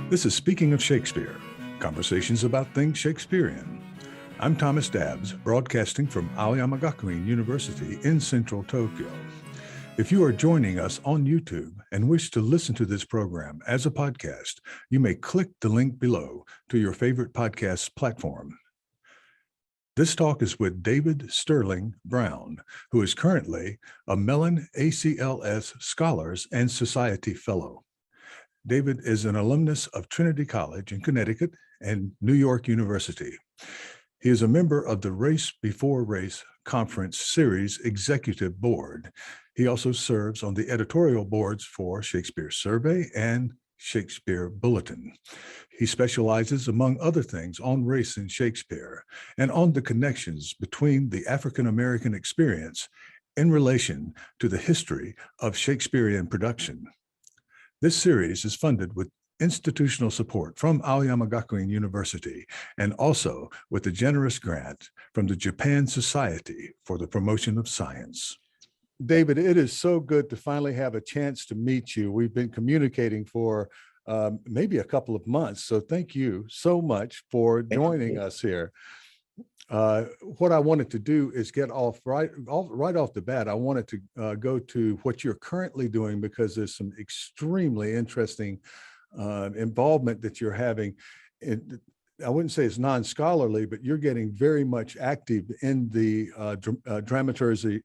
This is Speaking of Shakespeare, conversations about things Shakespearean. I'm Thomas Dabbs, broadcasting from Aoyama Gakuin University in central Tokyo. If you are joining us on YouTube and wish to listen to this program as a podcast, you may click the link below to your favorite podcast platform. This talk is with David Sterling Brown, who is currently a Mellon ACLS Scholars and Society Fellow. David is an alumnus of Trinity College in Connecticut and New York University. He is a member of the Race Before Race Conference Series Executive Board. He also serves on the editorial boards for Shakespeare Survey and Shakespeare Bulletin. He specializes, among other things, on race in Shakespeare and on the connections between the African-American experience in relation to the history of Shakespearean production. This series is funded with institutional support from Aoyama Gakuin University and also with a generous grant from the Japan Society for the Promotion of Science. David, it is so good to finally have a chance to meet you. We've been communicating for maybe a couple of months, so thank you so much for joining us here. What I wanted to do is get right off the bat. I wanted to go to what you're currently doing because there's some extremely interesting involvement that you're having. I wouldn't say it's non-scholarly, but you're getting very much active in the dramaturgy,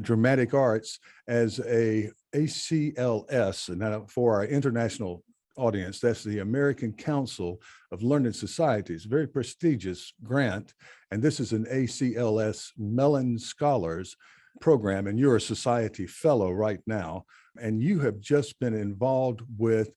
dramatic arts as a ACLS, and now for our international audience, that's the American Council of Learned Societies, very prestigious grant. And this is an ACLS Mellon Scholars program, and you're a society fellow right now. And you have just been involved with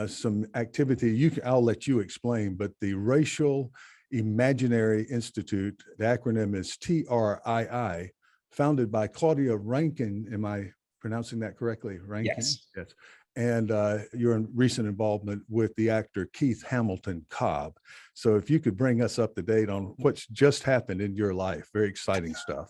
some activity. I'll let you explain, but the Racial Imaginary Institute, the acronym is TRII, founded by Claudia Rankine. Am I pronouncing that correctly? Rankine? Yes. Yes. And your recent involvement with the actor Keith Hamilton Cobb. So if you could bring us up to date on what's just happened in your life, very exciting stuff.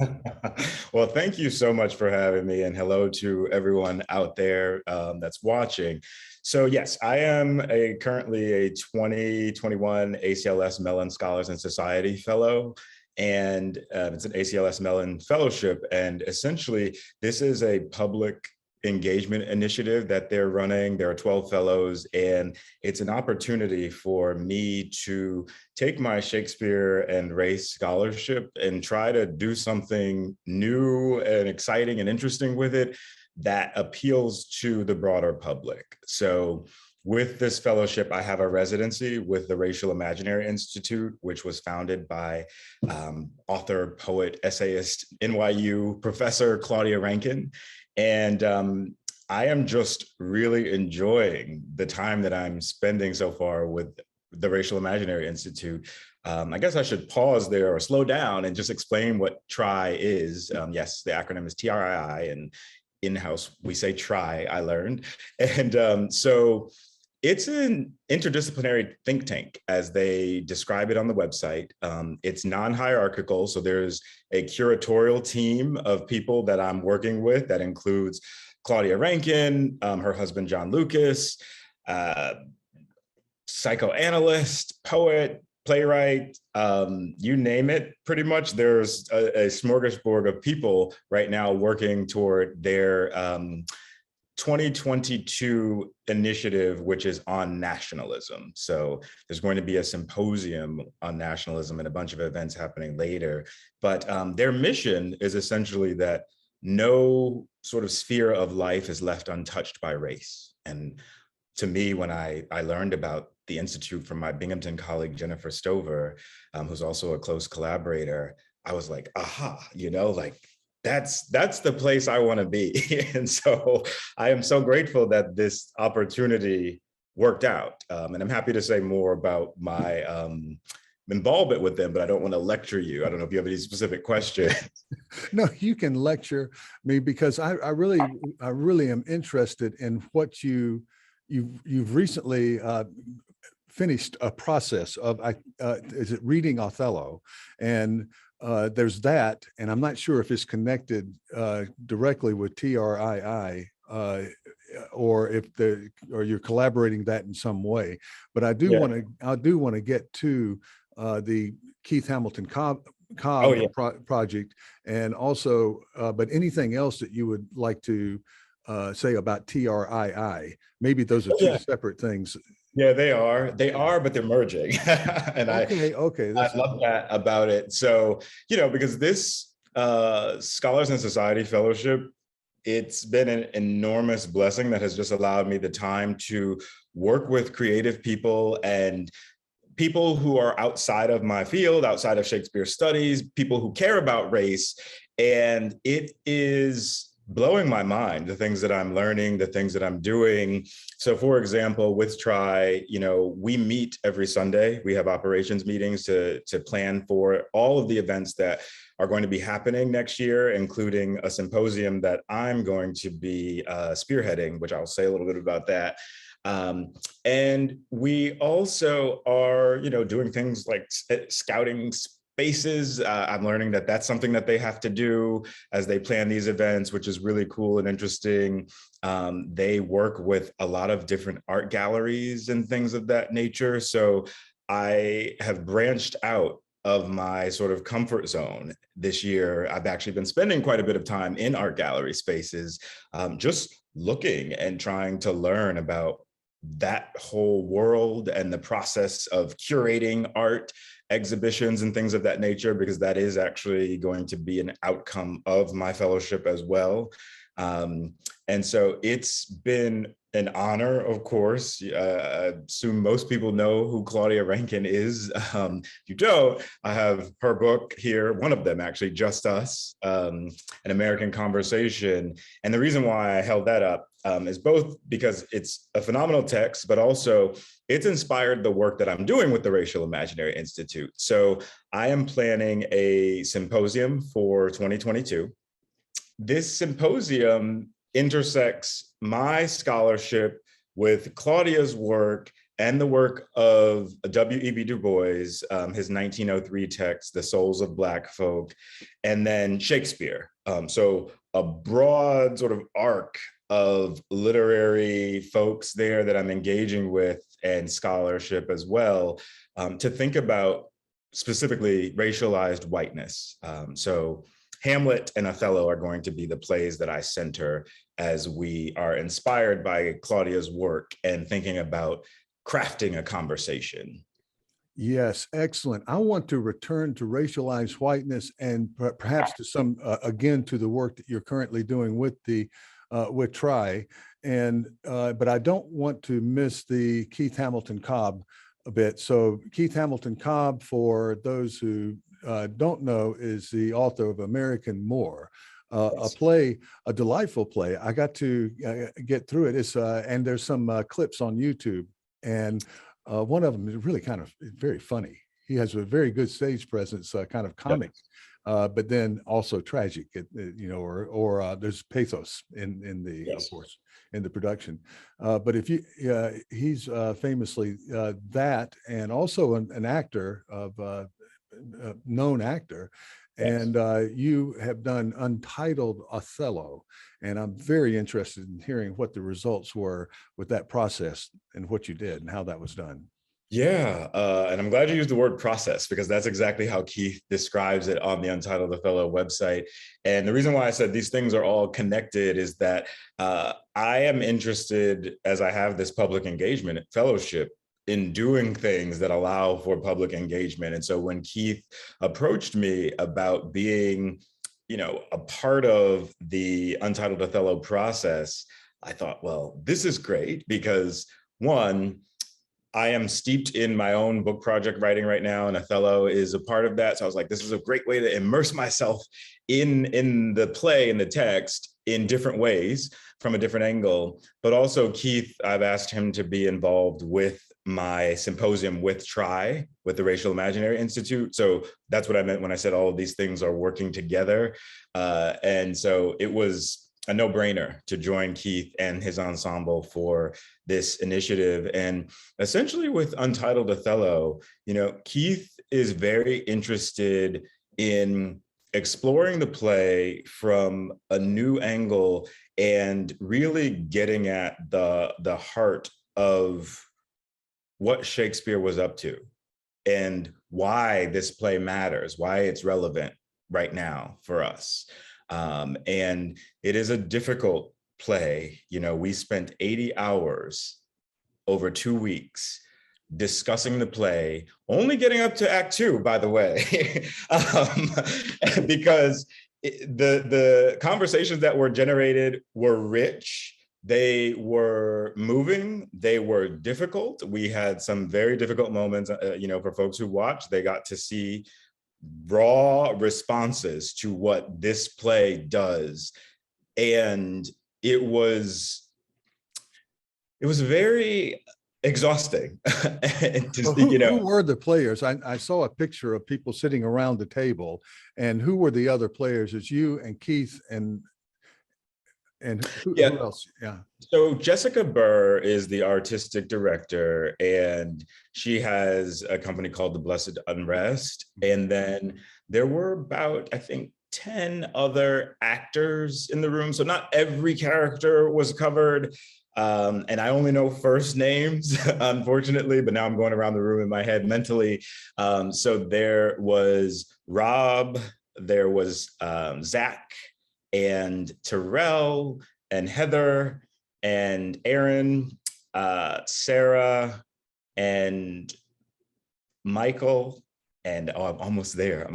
Well, thank you so much for having me, and hello to everyone out there that's watching. So yes, I am currently a 2021 ACLS Mellon Scholars and Society Fellow. And it's an ACLS Mellon Fellowship. And essentially, this is a public engagement initiative that they're running. There are 12 fellows, and it's an opportunity for me to take my Shakespeare and race scholarship and try to do something new and exciting and interesting with it that appeals to the broader public. So with this fellowship, I have a residency with the Racial Imaginary Institute, which was founded by author, poet, essayist, NYU professor Claudia Rankine. And I am just really enjoying the time that I'm spending so far with the Racial Imaginary Institute. I guess I should pause there or slow down and just explain what TRII is. Yes, the acronym is TRII, and in-house we say TRII, I learned. And so it's an interdisciplinary think tank, as they describe it on the website. It's non-hierarchical, so there's a curatorial team of people that I'm working with that includes Claudia Rankine, her husband, John Lucas, psychoanalyst, poet, playwright, you name it, pretty much. There's a smorgasbord of people right now working toward their 2022 initiative, which is on nationalism. So there's going to be a symposium on nationalism and a bunch of events happening later. But their mission is essentially that no sort of sphere of life is left untouched by race. And to me, when I learned about the Institute from my Binghamton colleague, Jennifer Stover, who's also a close collaborator, I was like, aha, like, that's the place I want to be. And so I am so grateful that this opportunity worked out. And I'm happy to say more about my involvement with them, but I don't want to lecture you. I don't know if you have any specific questions. No, you can lecture me, because I really am interested in what you've recently finished a process of, is it reading Othello? And there's that, and I'm not sure if it's connected directly with TRII, or you're collaborating that in some way. But I do want to get to the Keith Hamilton Cobb project, and also, but anything else that you would like to say about TRII? Maybe those are two separate things. Yeah, they are, but they're merging. And I love that about it. So, because this Scholars in Society Fellowship, it's been an enormous blessing that has just allowed me the time to work with creative people and people who are outside of my field, outside of Shakespeare studies, people who care about race. And it is blowing my mind, the things that I'm learning, the things that I'm doing. So for example, with TRII, we meet every Sunday. We have operations meetings to plan for all of the events that are going to be happening next year, including a symposium that I'm going to be spearheading, which I'll say a little bit about that. And we also are, doing things like scouting spaces. I'm learning that that's something that they have to do as they plan these events, which is really cool and interesting. They work with a lot of different art galleries and things of that nature. So I have branched out of my sort of comfort zone this year. I've actually been spending quite a bit of time in art gallery spaces, just looking and trying to learn about that whole world and the process of curating art exhibitions and things of that nature, because that is actually going to be an outcome of my fellowship as well. And so it's been an honor, of course. I assume most people know who Claudia Rankine is. If you don't, I have her book here, one of them actually, Just Us, An American Conversation. And the reason why I held that up is both because it's a phenomenal text, but also it's inspired the work that I'm doing with the Racial Imaginary Institute. So I am planning a symposium for 2022. This symposium intersects my scholarship with Claudia's work and the work of W.E.B. Du Bois, his 1903 text, The Souls of Black Folk, and then Shakespeare. So a broad sort of arc of literary folks there that I'm engaging with, and scholarship as well, to think about specifically racialized whiteness. So Hamlet and Othello are going to be the plays that I center as we are inspired by Claudia's work and thinking about crafting a conversation. Yes, excellent. I want to return to racialized whiteness and perhaps to some, again, to the work that you're currently doing with TRII. But I don't want to miss the Keith Hamilton Cobb a bit. So Keith Hamilton Cobb, for those who don't know, is the author of American Moor, a play, a delightful play. I got to get through it. It's and there's some clips on YouTube, and one of them is really kind of very funny. He has a very good stage presence, kind of comic, but then also tragic, or there's pathos in the, of course, in the production. But if you, he's famously that, and also an actor of known actor. And you have done Untitled Othello, and I'm very interested in hearing what the results were with that process and what you did and how that was done. Yeah, and I'm glad you used the word process, because that's exactly how Keith describes it on the Untitled Othello website. And the reason why I said these things are all connected is that I am interested, as I have this public engagement fellowship, in doing things that allow for public engagement. And so when Keith approached me about being, a part of the Untitled Othello process, I thought, well, this is great, because one, I am steeped in my own book project writing right now, and Othello is a part of that. So I was like, this is a great way to immerse myself in the play, in the text, in different ways, from a different angle. But also Keith, I've asked him to be involved with my symposium with TRII, with the Racial Imaginary Institute. So that's what I meant when I said all of these things are working together. And so it was a no-brainer to join Keith and his ensemble for this initiative. And essentially with Untitled Othello, Keith is very interested in exploring the play from a new angle and really getting at the heart of what Shakespeare was up to and why this play matters, why it's relevant right now for us. And it is a difficult play. You know, we spent 80 hours over 2 weeks discussing the play, only getting up to Act 2, by the way, because the conversations that were generated were rich. They were moving, they were difficult. We had some very difficult moments, for folks who watched, they got to see raw responses to what this play does. And it was very exhausting. Who were the players? I saw a picture of people sitting around the table, and who were the other players? It's you and Keith and who else? Yeah. So Jessica Burr is the artistic director, and she has a company called The Blessed Unrest. And then there were about, I think, 10 other actors in the room. So not every character was covered. And I only know first names, unfortunately, but now I'm going around the room in my head mentally. So there was Rob, there was Zach, and Terrell, and Heather, and Aaron, Sarah, and Michael, and I'm almost there.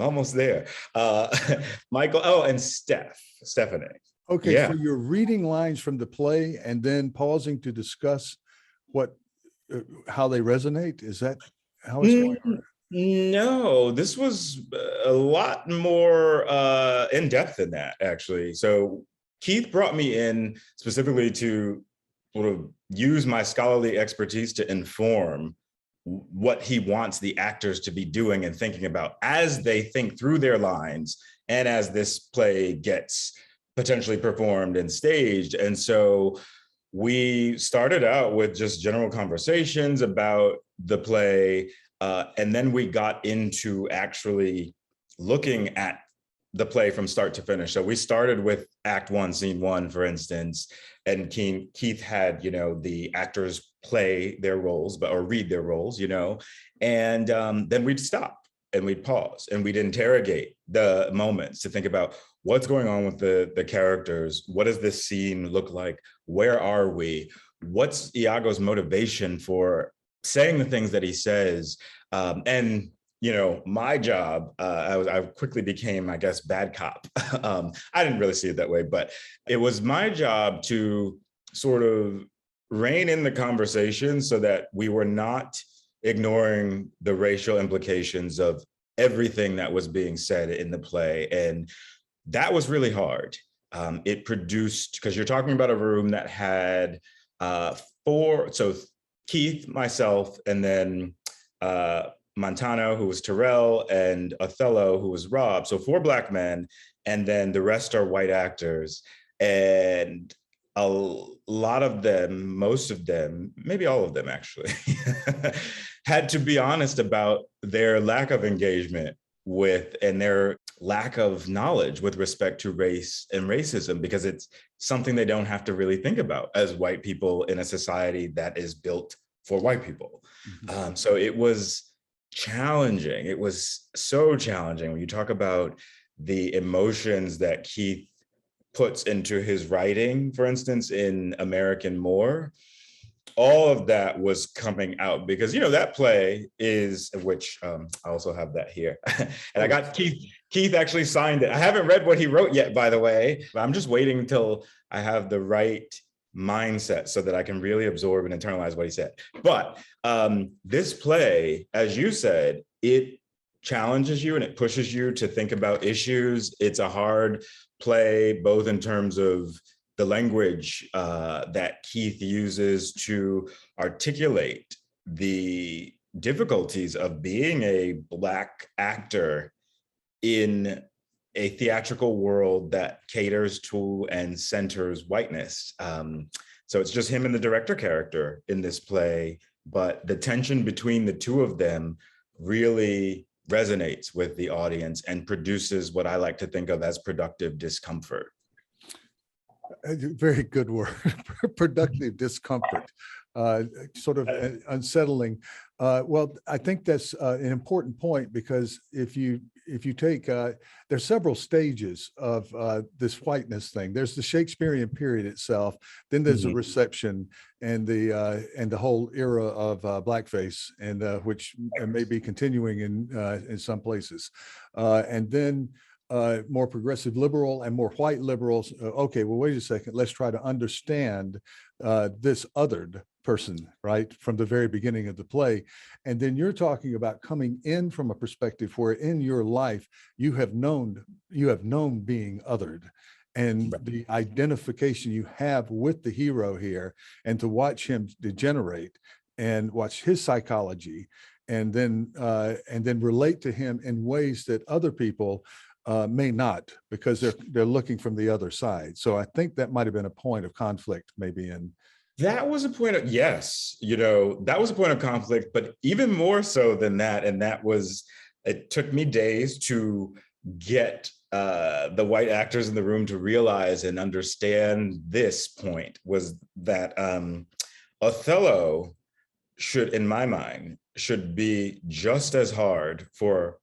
Michael, and Stephanie. Okay, yeah. So you're reading lines from the play and then pausing to discuss how they resonate? Is that how it's going? No, this was a lot more in depth than that, actually. So Keith brought me in specifically to sort of use my scholarly expertise to inform what he wants the actors to be doing and thinking about as they think through their lines and as this play gets potentially performed and staged. And so we started out with just general conversations about the play, and then we got into actually looking at the play from start to finish. So we started with Act 1, Scene 1, for instance, and Keith had, the actors play their roles, or read their roles, and then we'd stop and we'd pause and we'd interrogate the moments to think about what's going on with the characters. What does this scene look like? Where are we? What's Iago's motivation for saying the things that he says? And my job, I quickly became, I guess, bad cop. I didn't really see it that way, but it was my job to sort of rein in the conversation so that we were not ignoring the racial implications of everything that was being said in the play. And that was really hard. It produced, because you're talking about a room that had so Keith, myself, and then Montano, who was Terrell, and Othello, who was Rob. So 4 Black men, and then the rest are white actors. And a lot of them, most of them, maybe all of them actually, had to be honest about their lack of engagement with and their lack of knowledge with respect to race and racism, because it's something they don't have to really think about as white people in a society that is built for white people. Mm-hmm. So it was challenging. It was so challenging when you talk about the emotions that Keith puts into his writing, for instance, in American Moor. All of that was coming out because, that play is, which I also have that here. And I got Keith actually signed it. I haven't read what he wrote yet, by the way, but I'm just waiting until I have the right mindset so that I can really absorb and internalize what he said. But this play, as you said, it challenges you and it pushes you to think about issues. It's a hard play, both in terms of the language that Keith uses to articulate the difficulties of being a Black actor in a theatrical world that caters to and centers whiteness. So it's just him and the director character in this play, but the tension between the two of them really resonates with the audience and produces what I like to think of as productive discomfort. Very good word, productive discomfort, sort of unsettling. Well, I think that's an important point, because if you take, there's several stages of this whiteness thing. There's the Shakespearean period itself, then there's the reception and the whole era of blackface, and which may be continuing in some places, and then more progressive liberal and more white liberals. Okay, well, wait a second. Let's try to understand this othered person, right, from the very beginning of the play. And then you're talking about coming in from a perspective where in your life you have known being othered, and the identification you have with the hero here, and to watch him degenerate and watch his psychology, and then relate to him in ways that other people may not, because they're looking from the other side. So I think that might have been a point of conflict, maybe. That was a point of, yes, that was a point of conflict, but even more so than that. And that was, it took me days to get the white actors in the room to realize and understand this point, was that Othello should, in my mind, should be just as hard for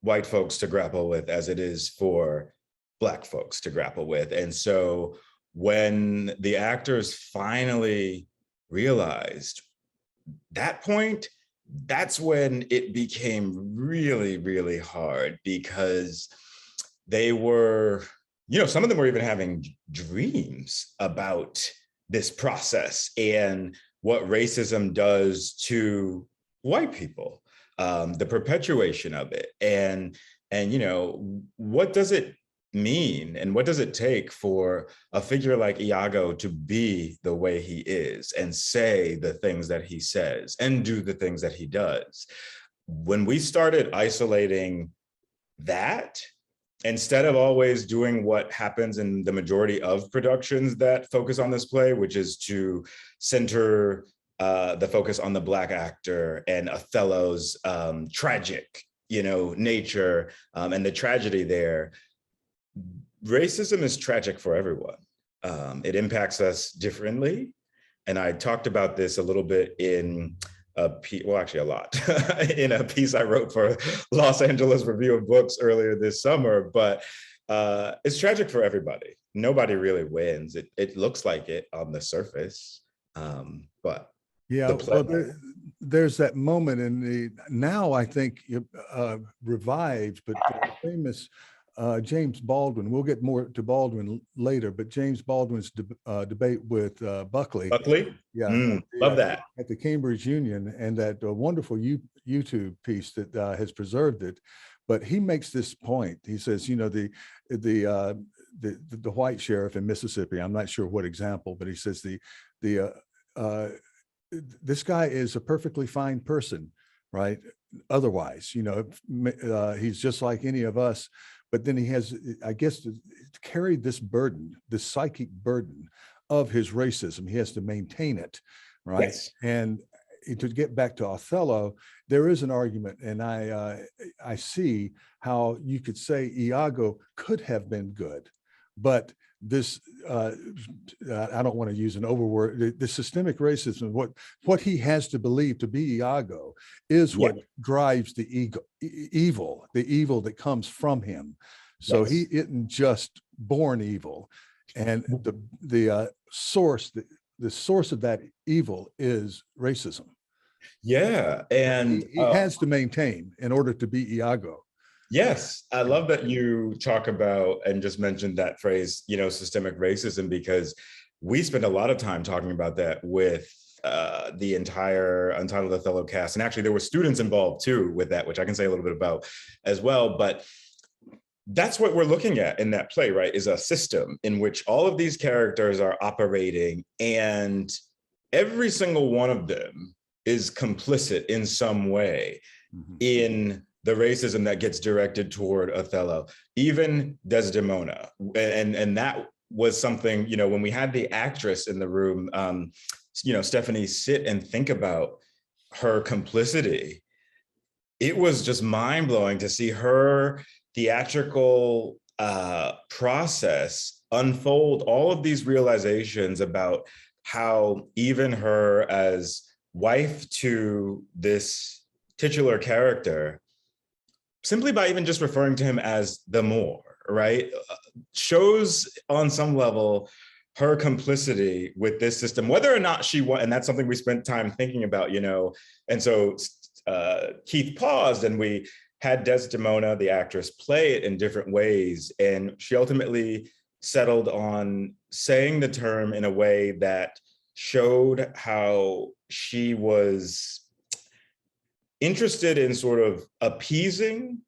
white folks to grapple with as it is for Black folks to grapple with. And so when the actors finally realized that point, that's when it became really, really hard, because they were, some of them were even having dreams about this process and what racism does to white people. The perpetuation of it, and what does it mean, and what does it take for a figure like Iago to be the way he is, and say the things that he says, and do the things that he does? When we started isolating that, instead of always doing what happens in the majority of productions that focus on this play, which is to center the focus on the Black actor and Othello's tragic, nature, and the tragedy there. Racism is tragic for everyone. It impacts us differently. And I talked about this a little bit in a piece, well, actually a lot, in a piece I wrote for Los Angeles Review of Books earlier this summer, but it's tragic for everybody. Nobody really wins. It looks like it on the surface, but yeah, well, there's that moment in now I think revived, but famous James Baldwin. We'll get more to Baldwin later, but James Baldwin's debate with Buckley. Love that. At the Cambridge Union, and that wonderful YouTube piece that has preserved it. But he makes this point. He says, the white sheriff in Mississippi, I'm not sure what example, but he says this guy is a perfectly fine person, right? Otherwise, he's just like any of us, but then he has, I guess, carried this burden, this psychic burden of his racism. He has to maintain it, right? Yes. And to get back to Othello, there is an argument, and I see how you could say Iago could have been good, but this, I don't want to use an overword, the systemic racism, what he has to believe to be Iago is what drives the evil that comes from him. So he isn't just born evil. And the source of that evil is racism. Yeah, and he has to maintain in order to be Iago. Yes, I love that you talk about and just mentioned that phrase, systemic racism, because we spend a lot of time talking about that with the entire Untitled Othello cast. And actually there were students involved too with that, which I can say a little bit about as well. But that's what we're looking at in that play, right? Is a system in which all of these characters are operating, and every single one of them is complicit in some way in the racism that gets directed toward Othello, even Desdemona. And that was something, when we had the actress in the room, Stephanie, sit and think about her complicity. it was just mind-blowing to see her theatrical process unfold all of these realizations about how even her as wife to this titular character, simply by even just referring to him as the Moor, right, shows on some level her complicity with this system, whether or not she and that's something we spent time thinking about, and so Keith paused and we had Desdemona, the actress, play it in different ways, and she ultimately settled on saying the term in a way that showed how she was interested in sort of appeasing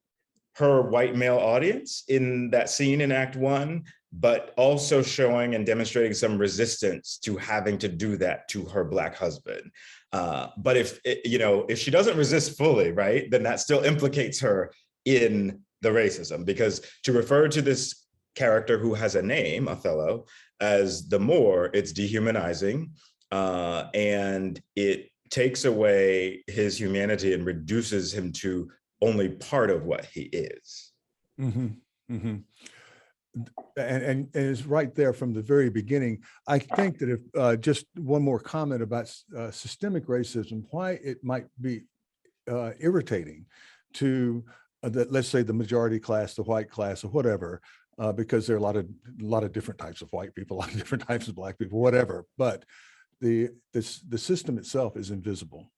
her white male audience in that scene in Act One, but also showing and demonstrating some resistance to having to do that to her Black husband. But if she doesn't resist fully, right, then that still implicates her in the racism, because to refer to this character who has a name, Othello, as the Moor, it's dehumanizing, and it takes away his humanity and reduces him to only part of what he is. Mm-hmm. Mm-hmm. And it's right there from the very beginning. I think that if just one more comment about systemic racism, why it might be irritating to let's say the majority class, the white class, or whatever, because there are a lot of different types of white people, a lot of different types of Black people, whatever. But the system itself is invisible.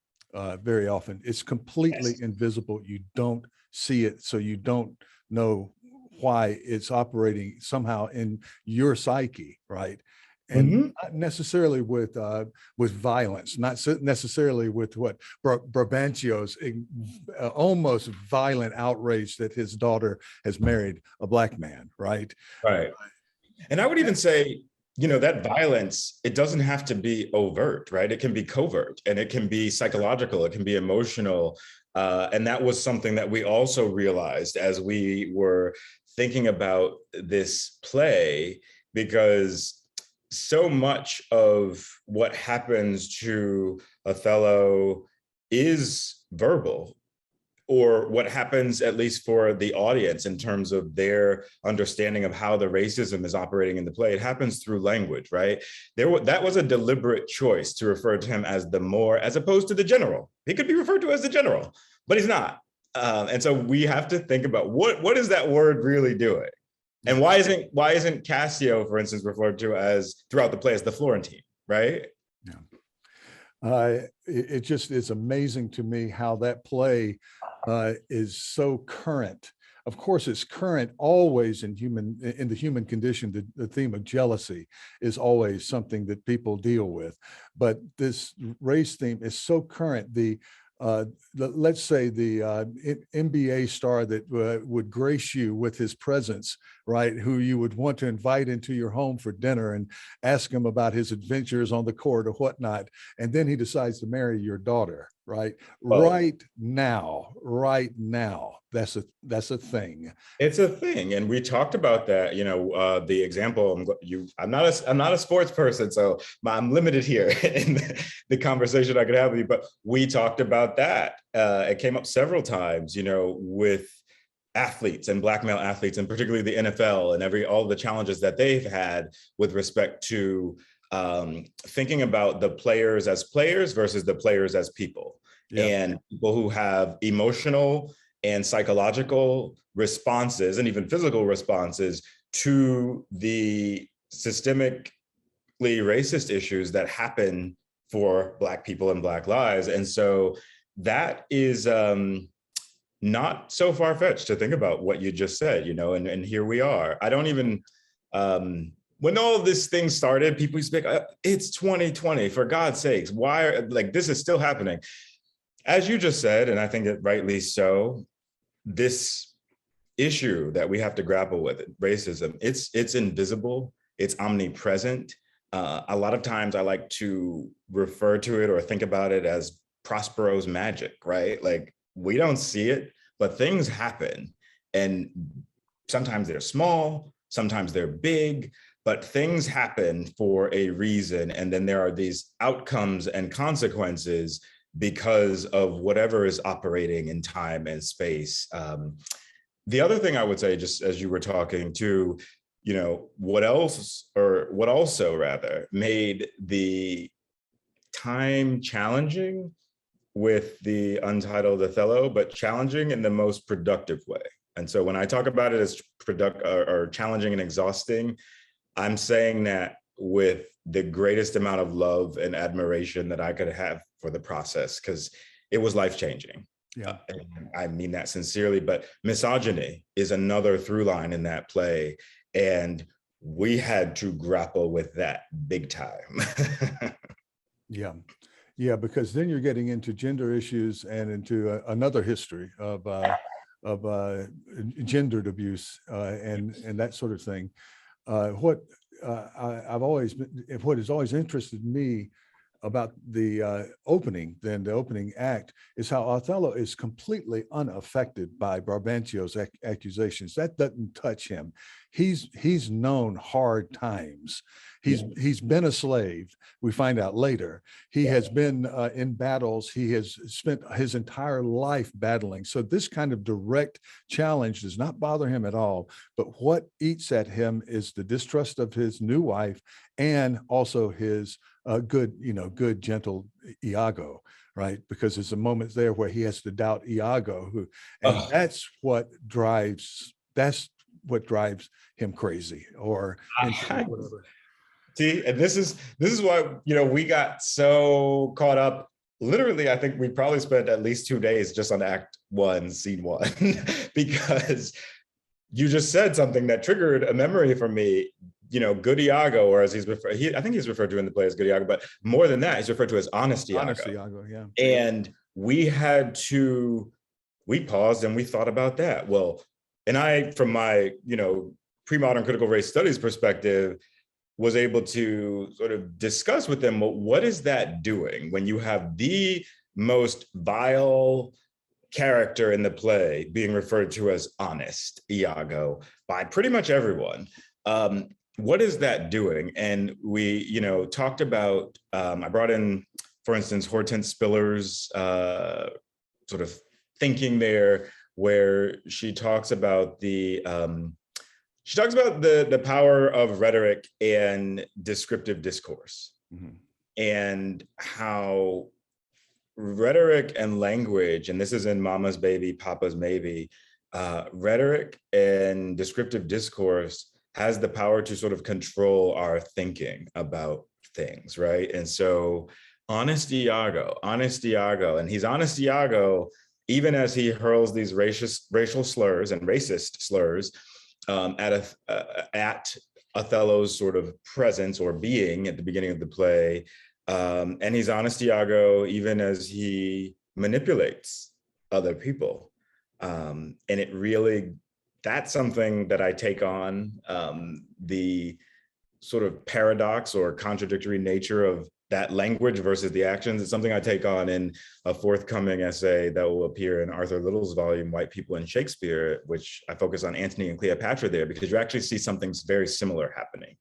Very often, it's completely invisible. You don't see it, so you don't know why it's operating somehow in your psyche, right? And not necessarily with violence, not necessarily with what Brabantio's almost violent outrage that his daughter has married a Black man, right? Right. And I would even say, that violence, it doesn't have to be overt, right? It can be covert, and it can be psychological, it can be emotional. And that was something that we also realized as we were thinking about this play, because so much of what happens to Othello is verbal, or what happens, at least for the audience, in terms of their understanding of how the racism is operating in the play. It happens through language, right? That was a deliberate choice to refer to him as the Moor, as opposed to the general. He could be referred to as the general, but he's not. And so we have to think about what is that word really doing? And why isn't Cassio, for instance, referred to as throughout the play as the Florentine, right? Yeah. It just is amazing to me how that play is so current. Of course, it's current always in the human condition. The theme of jealousy is always something that people deal with, but this race theme is so current. Let's say the NBA star that would grace you with his presence, right, who you would want to invite into your home for dinner and ask him about his adventures on the court or whatnot, and then he decides to marry your daughter, right? Oh. Right now, that's a thing. It's a thing, and we talked about that. The example. I'm not a sports person, so I'm limited here in the conversation I could have with you. But we talked about that. It came up several times, with athletes and Black male athletes, and particularly the NFL and all the challenges that they've had with respect to thinking about the players as players versus the players as people, and people who have emotional and psychological responses and even physical responses to the systemically racist issues that happen for Black people and Black lives. And so that is not so far-fetched to think about what you just said, and here we are. I don't even, when all this thing started, people used to be like, it's 2020, for God's sakes, why this is still happening? As you just said, and I think it rightly so, this issue that we have to grapple with, racism, it's invisible, it's omnipresent. A lot of times I like to refer to it or think about it as Prospero's magic, right? We don't see it, but things happen. And sometimes they're small, sometimes they're big, but things happen for a reason. And then there are these outcomes and consequences because of whatever is operating in time and space. The other thing I would say, just as you were talking too, what also rather made the time challenging with the Untitled Othello, but challenging in the most productive way. And so when I talk about it as or challenging and exhausting, I'm saying that with the greatest amount of love and admiration that I could have for the process, because it was life-changing. Yeah. I mean that sincerely, but misogyny is another through line in that play. And we had to grapple with that big time. Yeah. Yeah, because then you're getting into gender issues and into another history of gendered abuse and that sort of thing. What has always interested me about the opening act is how Othello is completely unaffected by Brabantio's accusations. That doesn't touch him. He's known hard times. He's been a slave. We find out later. He has been in battles. He has spent his entire life battling. So this kind of direct challenge does not bother him at all. But what eats at him is the distrust of his new wife and also his good, gentle Iago, right? Because there's a moment there where he has to doubt Iago, that's what drives him crazy or whatever. See, and this is why, we got so caught up. Literally, I think we probably spent at least 2 days just on Act 1, Scene 1, because you just said something that triggered a memory for me. Good Iago, or as I think he's referred to in the play as Good Iago, but more than that, he's referred to as Honest Iago. Honest Iago, yeah. And we paused and we thought about that. Well, and I, from my, pre-modern critical race studies perspective, was able to sort of discuss with them, well, what is that doing when you have the most vile character in the play being referred to as Honest Iago by pretty much everyone? What is that doing? And we, talked about, I brought in, for instance, Hortense Spiller's sort of thinking there, where she talks about the power of rhetoric and descriptive discourse, and how rhetoric and language, and this is in Mama's Baby, Papa's Maybe, rhetoric and descriptive discourse has the power to sort of control our thinking about things, right? And so Honest Iago, and he's Honest Iago even as he hurls these racial slurs and racist slurs at Othello's sort of presence or being at the beginning of the play. And he's Honest Iago even as he manipulates other people. And it really, that's something that I take on, the sort of paradox or contradictory nature of that language versus the actions. It's something I take on in a forthcoming essay that will appear in Arthur Little's volume, White People in Shakespeare, which I focus on Antony and Cleopatra there, because you actually see something very similar happening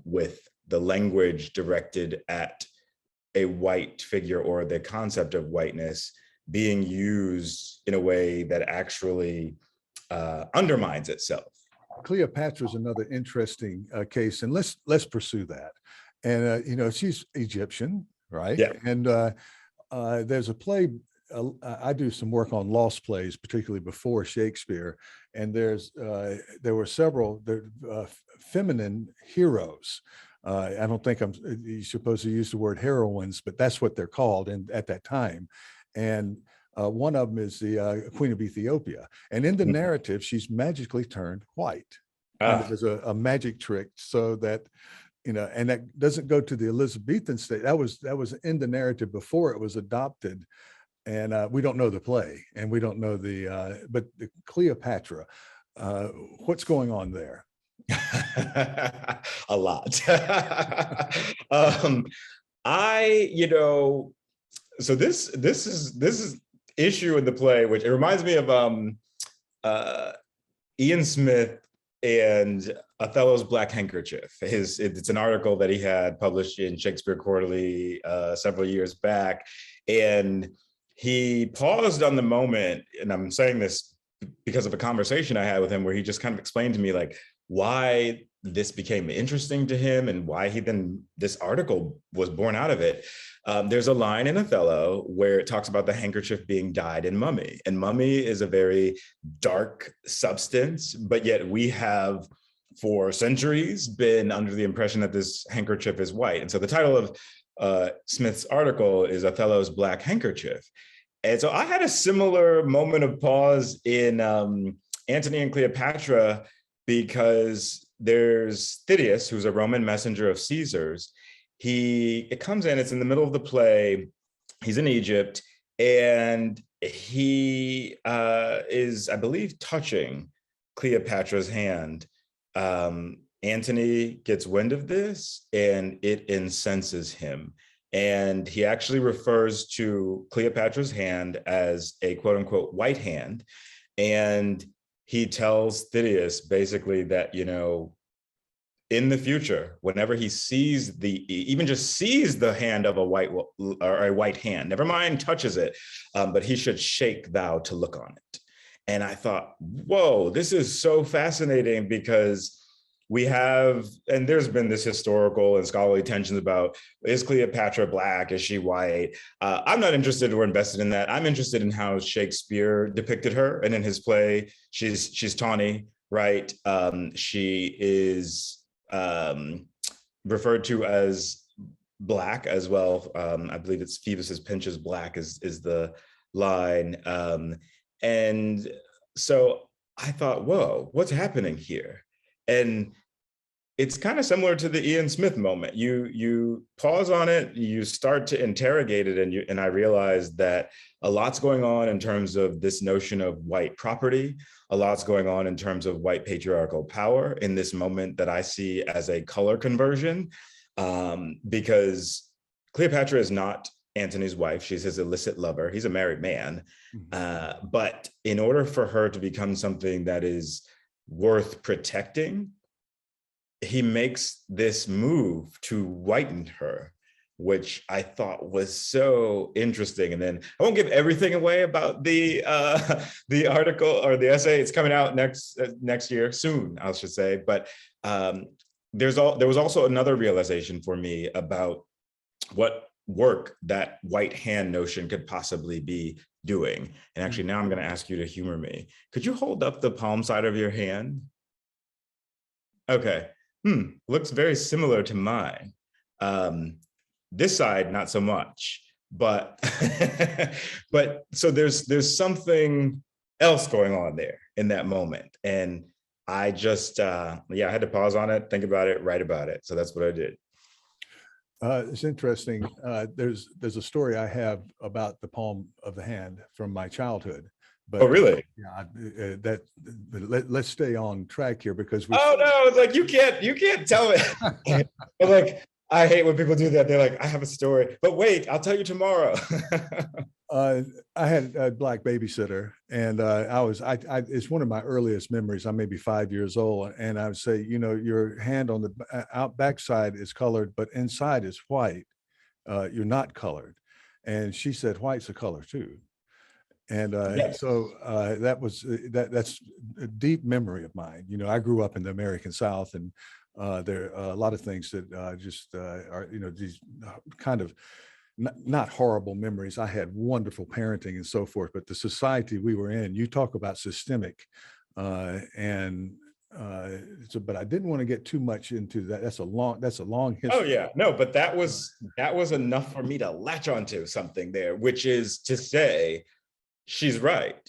with the language directed at a white figure or the concept of whiteness being used in a way that actually undermines itself. Cleopatra is another interesting case, and let's pursue that. And she's Egyptian, right? Yeah. And there's a play. I do some work on lost plays, particularly before Shakespeare, and there were several feminine heroes. I don't think you're supposed to use the word heroines, but that's what they're called at that time. And one of them is the Queen of Ethiopia. And in the narrative, she's magically turned white, kind of as a magic trick, so that, and that doesn't go to the Elizabethan state. That was in the narrative before it was adopted. And we don't know the play, and we don't know but the Cleopatra, what's going on there? A lot. So this is issue in the play, which it reminds me of Ian Smith and Othello's Black Handkerchief. It's an article that he had published in Shakespeare Quarterly several years back. And he paused on the moment, and I'm saying this because of a conversation I had with him where he just kind of explained to me like why this became interesting to him and why this article was born out of it. There's a line in Othello where it talks about the handkerchief being dyed in mummy, and mummy is a very dark substance, but yet we have for centuries been under the impression that this handkerchief is white. And so the title of Smith's article is Othello's Black Handkerchief. And so I had a similar moment of pause in Antony and Cleopatra, because there's Titus, who's a Roman messenger of Caesar's. It comes in, it's in the middle of the play. He's in Egypt, and he is, I believe, touching Cleopatra's hand. Antony gets wind of this, and it incenses him. And he actually refers to Cleopatra's hand as a quote unquote white hand. And he tells Titus basically that, in the future, whenever he sees even just sees the hand of a white hand, never mind touches it, but he should shake thou to look on it. And I thought, whoa, this is so fascinating, because we have, and there's been this historical and scholarly tensions about, is Cleopatra Black? Is she white? I'm not interested or invested in that. I'm interested in how Shakespeare depicted her. And in his play, she's tawny, right? She is referred to as Black as well. I believe it's Phoebus's Pinches Black is the line. And so I thought, whoa, what's happening here? And it's kind of similar to the Ian Smith moment. You pause on it, you start to interrogate it, and I realized that a lot's going on in terms of this notion of white property. A lot's going on in terms of white patriarchal power in this moment that I see as a color conversion, because Cleopatra is not Antony's wife. She's his illicit lover. He's a married man. But in order for her to become something that is worth protecting, he makes this move to whiten her, which I thought was so interesting. And then I won't give everything away about the article or the essay. It's coming out next year, soon, I should say. But there was also another realization for me about what work that white hand notion could possibly be doing. And actually, now I'm going to ask you to humor me. Could you hold up the palm side of your hand? Okay. Looks very similar to mine. This side, not so much. But but so there's something else going on there in that moment. And I just I had to pause on it, think about it, write about it. So that's what I did. It's interesting. There's a story I have about the palm of the hand from my childhood. But, oh, really? Let's stay on track here, because oh no, it's like you can't tell it. Like, I hate when people do that. They're like, I have a story, but wait, I'll tell you tomorrow. I had a Black babysitter, and it's one of my earliest memories. I'm maybe 5 years old, and I would say, your hand on the backside is colored, but inside is white. You're not colored. And she said, white's a color too. And Yes. so that's a deep memory of mine. I grew up in the American South, and there are a lot of things that just are, these kind of not horrible memories. I had wonderful parenting and so forth, but the society we were in, you talk about systemic, but I didn't want to get too much into that. That's a long history. Oh yeah, no, but that was enough for me to latch onto something there, which is to say, she's right,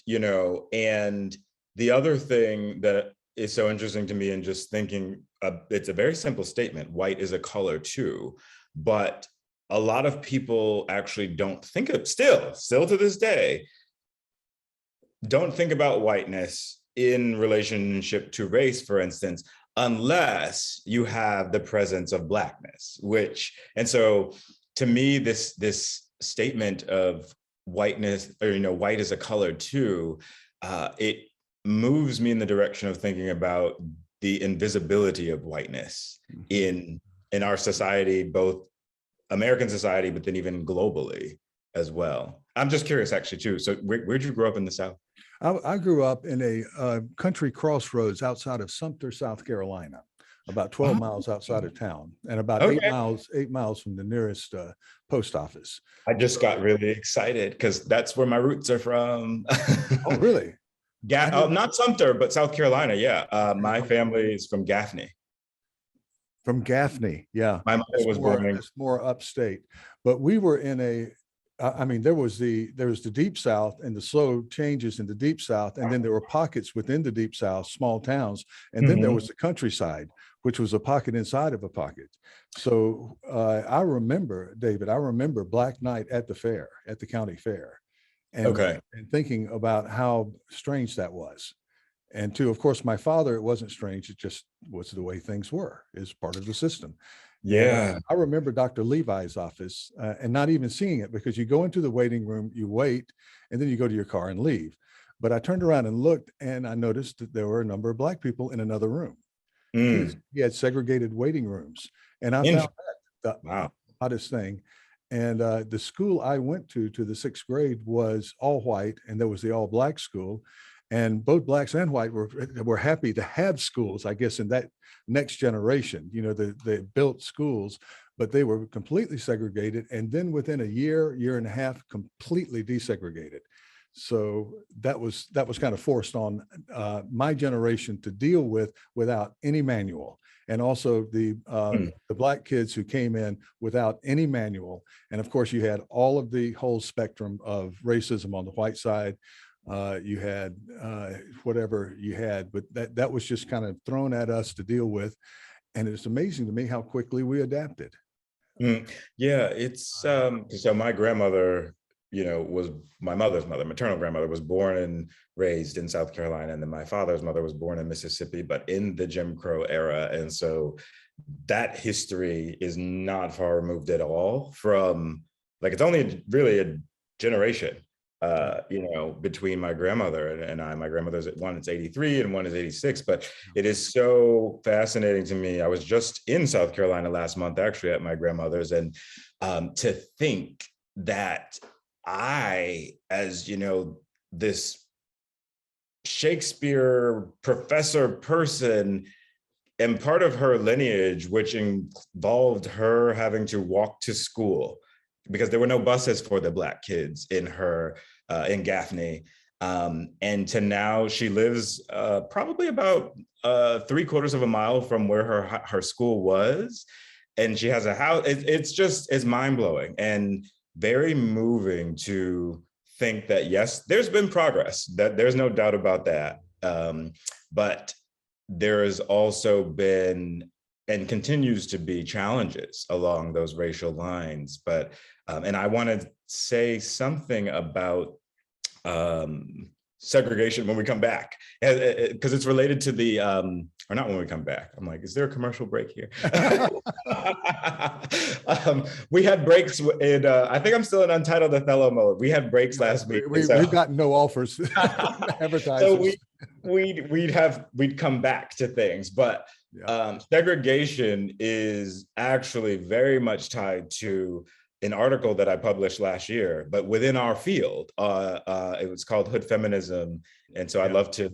and the other thing that is so interesting to me in just thinking, it's a very simple statement, white is a color too, but a lot of people actually don't think of, still to this day, don't think about whiteness in relationship to race, for instance, unless you have the presence of Blackness, and so to me, this statement of whiteness, or white is a color too, it moves me in the direction of thinking about the invisibility of whiteness in our society, both American society, but then even globally as well. I'm just curious, actually, too. So where'd you grow up in the South? I grew up in a country crossroads outside of Sumter, South Carolina, about 12 miles outside of town, and about Okay. 8 miles from the nearest post office. I just got really excited because that's where my roots are from. Oh, really? Not Sumter, but South Carolina. Yeah. My family is from Gaffney. From Gaffney, yeah. My mother was born in. It's more upstate, but we were in I mean, there was the deep South and the slow changes in the deep South, and then there were pockets within the deep South, small towns, and then there was the countryside, which was a pocket inside of a pocket. So I remember, David, Black Night at the fair, at the county fair, and thinking about how strange that was. And to, of course, my father, it wasn't strange. It just was the way things were, is part of the system. Yeah. And I remember Dr. Levi's office and not even seeing it, because you go into the waiting room, you wait, and then you go to your car and leave. But I turned around and looked, and I noticed that there were a number of Black people in another room. He had segregated waiting rooms. And I found that the hottest thing. And the school I went to the 6th grade, was all white, and there was the all Black school. And both Blacks and white were happy to have schools, I guess, in that next generation. You know, they built schools, but they were completely segregated. And then within a year and a half, completely desegregated. So that was kind of forced on my generation to deal with without any manual. And also the Black kids who came in without any manual. And of course, you had all of the whole spectrum of racism on the white side. You had whatever you had, but that was just kind of thrown at us to deal with. And it's amazing to me how quickly we adapted. Yeah, it's so my grandmother, was my mother's mother, maternal grandmother, was born and raised in South Carolina. And then my father's mother was born in Mississippi, but in the Jim Crow era. And so that history is not far removed at all from, like, it's only really a generation between my grandmother and I. My grandmother's one is 83 and one is 86, but it is so fascinating to me. I was just in South Carolina last month, actually, at my grandmother's, and to think that I, as this Shakespeare professor person, am part of her lineage, which involved her having to walk to school, because there were no buses for the Black kids in Gaffney. And to now she lives probably about 3/4 of a mile from where her school was. And she has a house. It's mind-blowing and very moving to think that, yes, there's been progress, that there's no doubt about that. But there has also been and continues to be challenges along those racial lines. But and I want to say something about segregation when we come back, because it's related to the or not when we come back. I'm like, is there a commercial break here? We had breaks in I think I'm still in Untitled Othello mode. We had breaks last week. We've gotten no offers. Advertisers. So we'd come back to things, but segregation is actually very much tied to an article that I published last year, but within our field. It was called Hood Feminism. And so I'd love to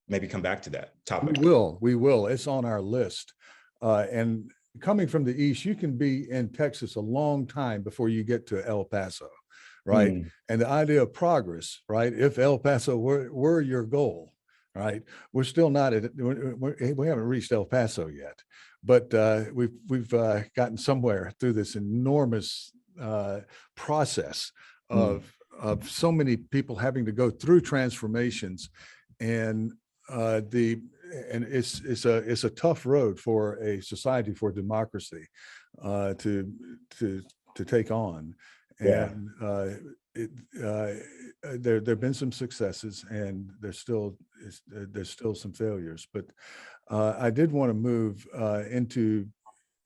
maybe come back to that topic. We will. It's on our list. And coming from the East, you can be in Texas a long time before you get to El Paso, right? And the idea of progress, right? If El Paso were your goal, right? We're still not at it. We haven't reached El Paso yet, but we've gotten somewhere through this enormous process of so many people having to go through transformations, and it's a tough road for a society, for democracy to take on. And there have been some successes, and there's still some failures. But I did want to move into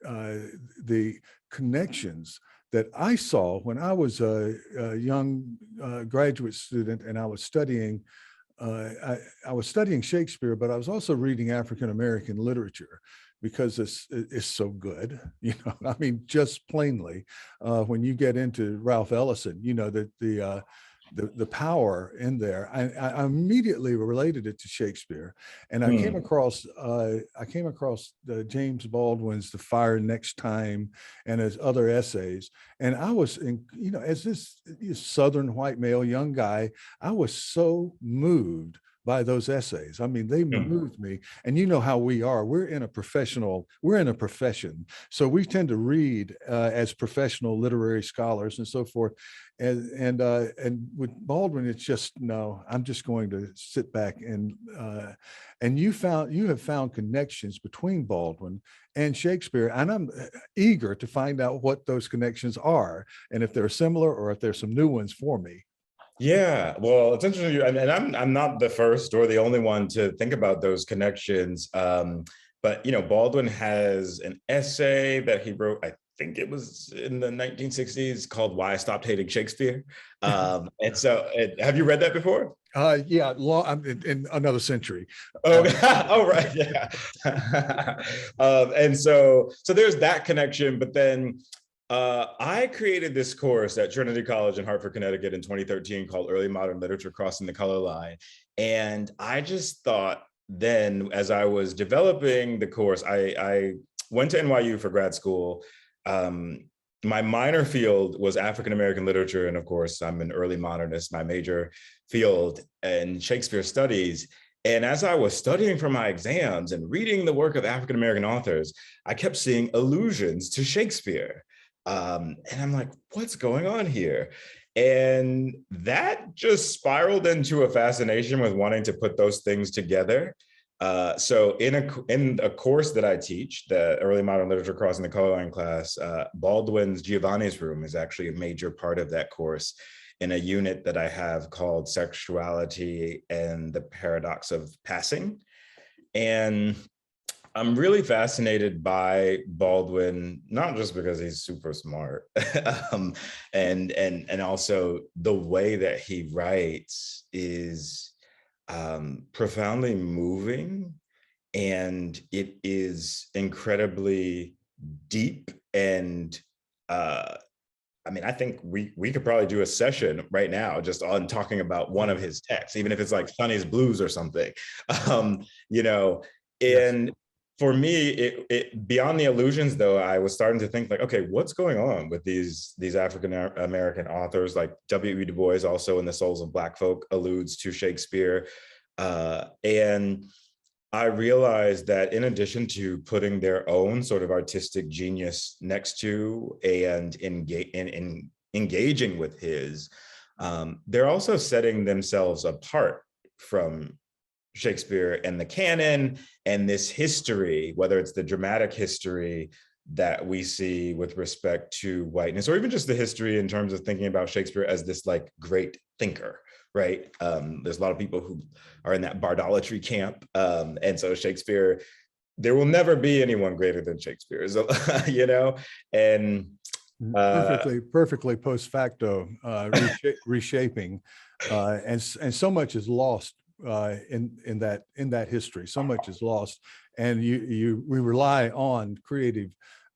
the connections that I saw when I was a young graduate student, and I was studying I was studying Shakespeare, but I was also reading African American literature because it's so good. I mean, just plainly, when you get into Ralph Ellison, the power in there. I immediately related it to Shakespeare, and I came across James Baldwin's The Fire Next Time and his other essays, and I was as this Southern white male young guy, I was so moved by those essays. I mean, they moved me. And you know how we are. We're in a profession. So we tend to read as professional literary scholars and so forth. And with Baldwin, it's just, no, I'm just going to sit back and you have found connections between Baldwin and Shakespeare. And I'm eager to find out what those connections are and if they're similar or if there's some new ones for me. Yeah, well, it's interesting, and I'm not the first or the only one to think about those connections. But Baldwin has an essay that he wrote, I think it was in the 1960s, called "Why I Stopped Hating Shakespeare." And so, have you read that before? Yeah, in another century. Oh, oh, right, yeah. And so there's that connection, but then. I created this course at Trinity College in Hartford, Connecticut in 2013 called Early Modern Literature Crossing the Color Line. And I just thought then, as I was developing the course, I went to NYU for grad school. My minor field was African American literature. And of course, I'm an early modernist, my major field in Shakespeare studies. And as I was studying for my exams and reading the work of African American authors, I kept seeing allusions to Shakespeare. And I'm like, what's going on here? And that just spiraled into a fascination with wanting to put those things together. So in a course that I teach, the Early Modern Literature Crossing the Color Line class, Baldwin's Giovanni's Room is actually a major part of that course in a unit that I have called Sexuality and the Paradox of Passing. And I'm really fascinated by Baldwin, not just because he's super smart, and also the way that he writes is profoundly moving, and it is incredibly deep. And I mean, I think we could probably do a session right now just on talking about one of his texts, even if it's like Sonny's Blues or something, and yes. For me, it beyond the illusions, though, I was starting to think like, okay, what's going on with these African American authors? Like W.E. Du Bois, also in The Souls of Black Folk, alludes to Shakespeare, and I realized that in addition to putting their own sort of artistic genius next to and engaging with his, they're also setting themselves apart from Shakespeare and the canon and this history, whether it's the dramatic history that we see with respect to whiteness, or even just the history in terms of thinking about Shakespeare as this like great thinker, right? There's a lot of people who are in that bardolatry camp. And so Shakespeare, there will never be anyone greater than Shakespeare, so, and perfectly post facto reshaping, and so much is lost in that history. So much is lost, and we rely on creative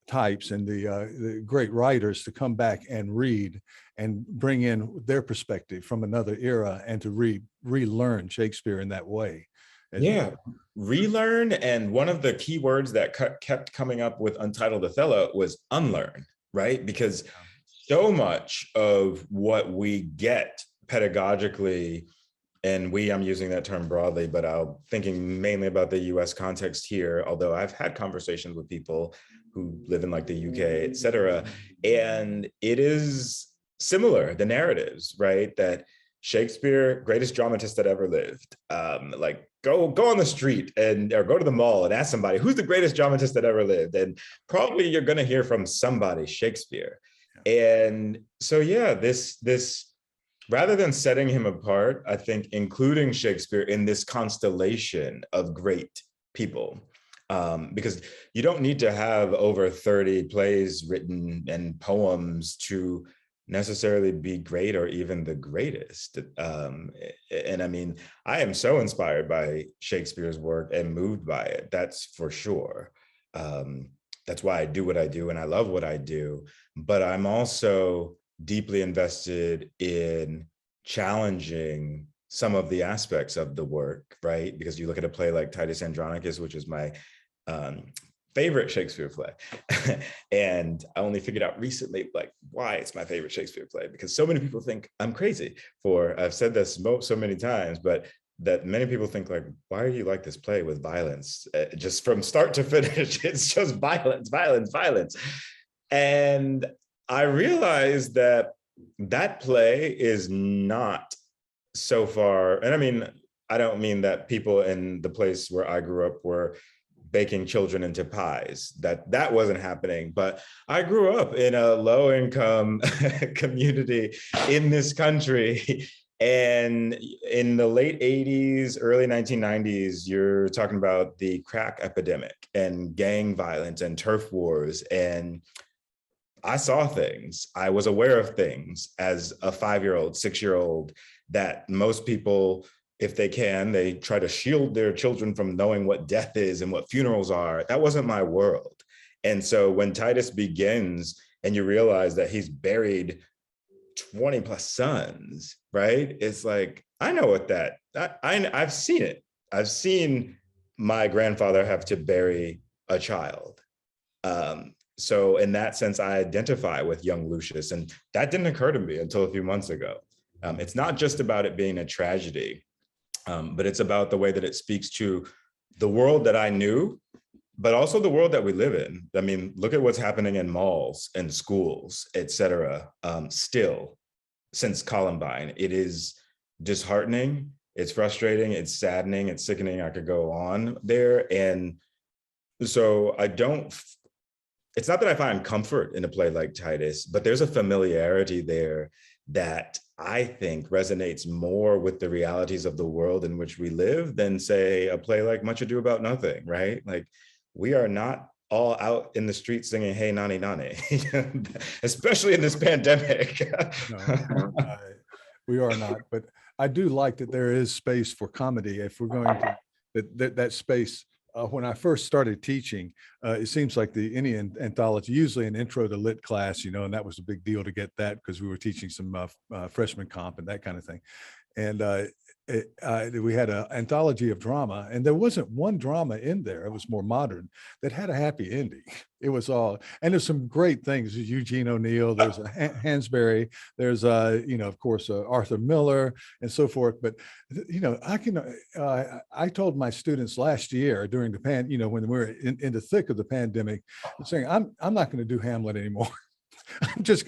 types and the great writers to come back and read and bring in their perspective from another era and to relearn Shakespeare in that way. Yeah, relearn. And one of the key words that kept coming up with Untitled Othello was unlearn, right? Because so much of what we get pedagogically, and I'm using that term broadly, but I'm thinking mainly about the US context here, although I've had conversations with people who live in like the UK, et cetera, and it is similar, the narratives, right? That Shakespeare, greatest dramatist that ever lived. Like go on the street or go to the mall and ask somebody, who's the greatest dramatist that ever lived? And probably you're gonna hear from somebody, Shakespeare. And so, yeah, this rather than setting him apart, I think including Shakespeare in this constellation of great people, because you don't need to have over 30 plays written and poems to necessarily be great or even the greatest. And I mean, I am so inspired by Shakespeare's work and moved by it, that's for sure. That's why I do what I do and I love what I do. But I'm also deeply invested in challenging some of the aspects of the work, right? Because you look at a play like Titus Andronicus, which is my favorite Shakespeare play. And I only figured out recently, like, why it's my favorite Shakespeare play, because so many people think I'm crazy for, I've said this so many times, but that many people think like, why are you like this play with violence? Just from start to finish, it's just violence, violence, violence. And I realized that that play is not so far, and I mean, I don't mean that people in the place where I grew up were baking children into pies. That wasn't happening. But I grew up in a low-income community in this country. And in the late 80s, early 1990s, you're talking about the crack epidemic and gang violence and turf wars. And I saw things. I was aware of things as a 5-year-old, 6-year-old, that most people, if they can, they try to shield their children from knowing what death is and what funerals are. That wasn't my world. And so when Titus begins and you realize that he's buried 20 plus sons, right? It's like, I know what I've seen it. I've seen my grandfather have to bury a child. So in that sense, I identify with young Lucius, and that didn't occur to me until a few months ago. It's not just about it being a tragedy, but it's about the way that it speaks to the world that I knew, but also the world that we live in. I mean, look at what's happening in malls and schools, et cetera, still since Columbine. It is disheartening, it's frustrating, it's saddening, it's sickening. I could go on there. And so it's not that I find comfort in a play like Titus, but there's a familiarity there that I think resonates more with the realities of the world in which we live than, say, a play like Much Ado About Nothing, right? Like, we are not all out in the street singing, hey, nani, nani, especially in this pandemic. No, we are not, but I do like that there is space for comedy. If we're going to, that space, when I first started teaching, it seems like any anthology, usually an intro to lit class, and that was a big deal to get that because we were teaching some freshman comp and that kind of thing. And we had an anthology of drama, and there wasn't one drama in there. It was more modern that had a happy ending. It was all, and there's some great things. There's Eugene O'Neill, there's a Hansberry, there's of course, Arthur Miller and so forth. But I told my students last year during the when we were in the thick of the pandemic, saying I'm not going to do Hamlet anymore.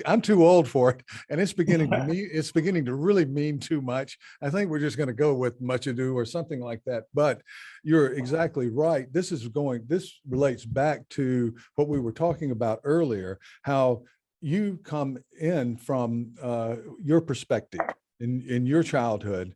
I'm too old for it, and it's beginning to really mean too much. I think we're just going to go with Much Ado or something like that. But you're exactly right. This relates back to what we were talking about earlier, how you come in from your perspective in your childhood,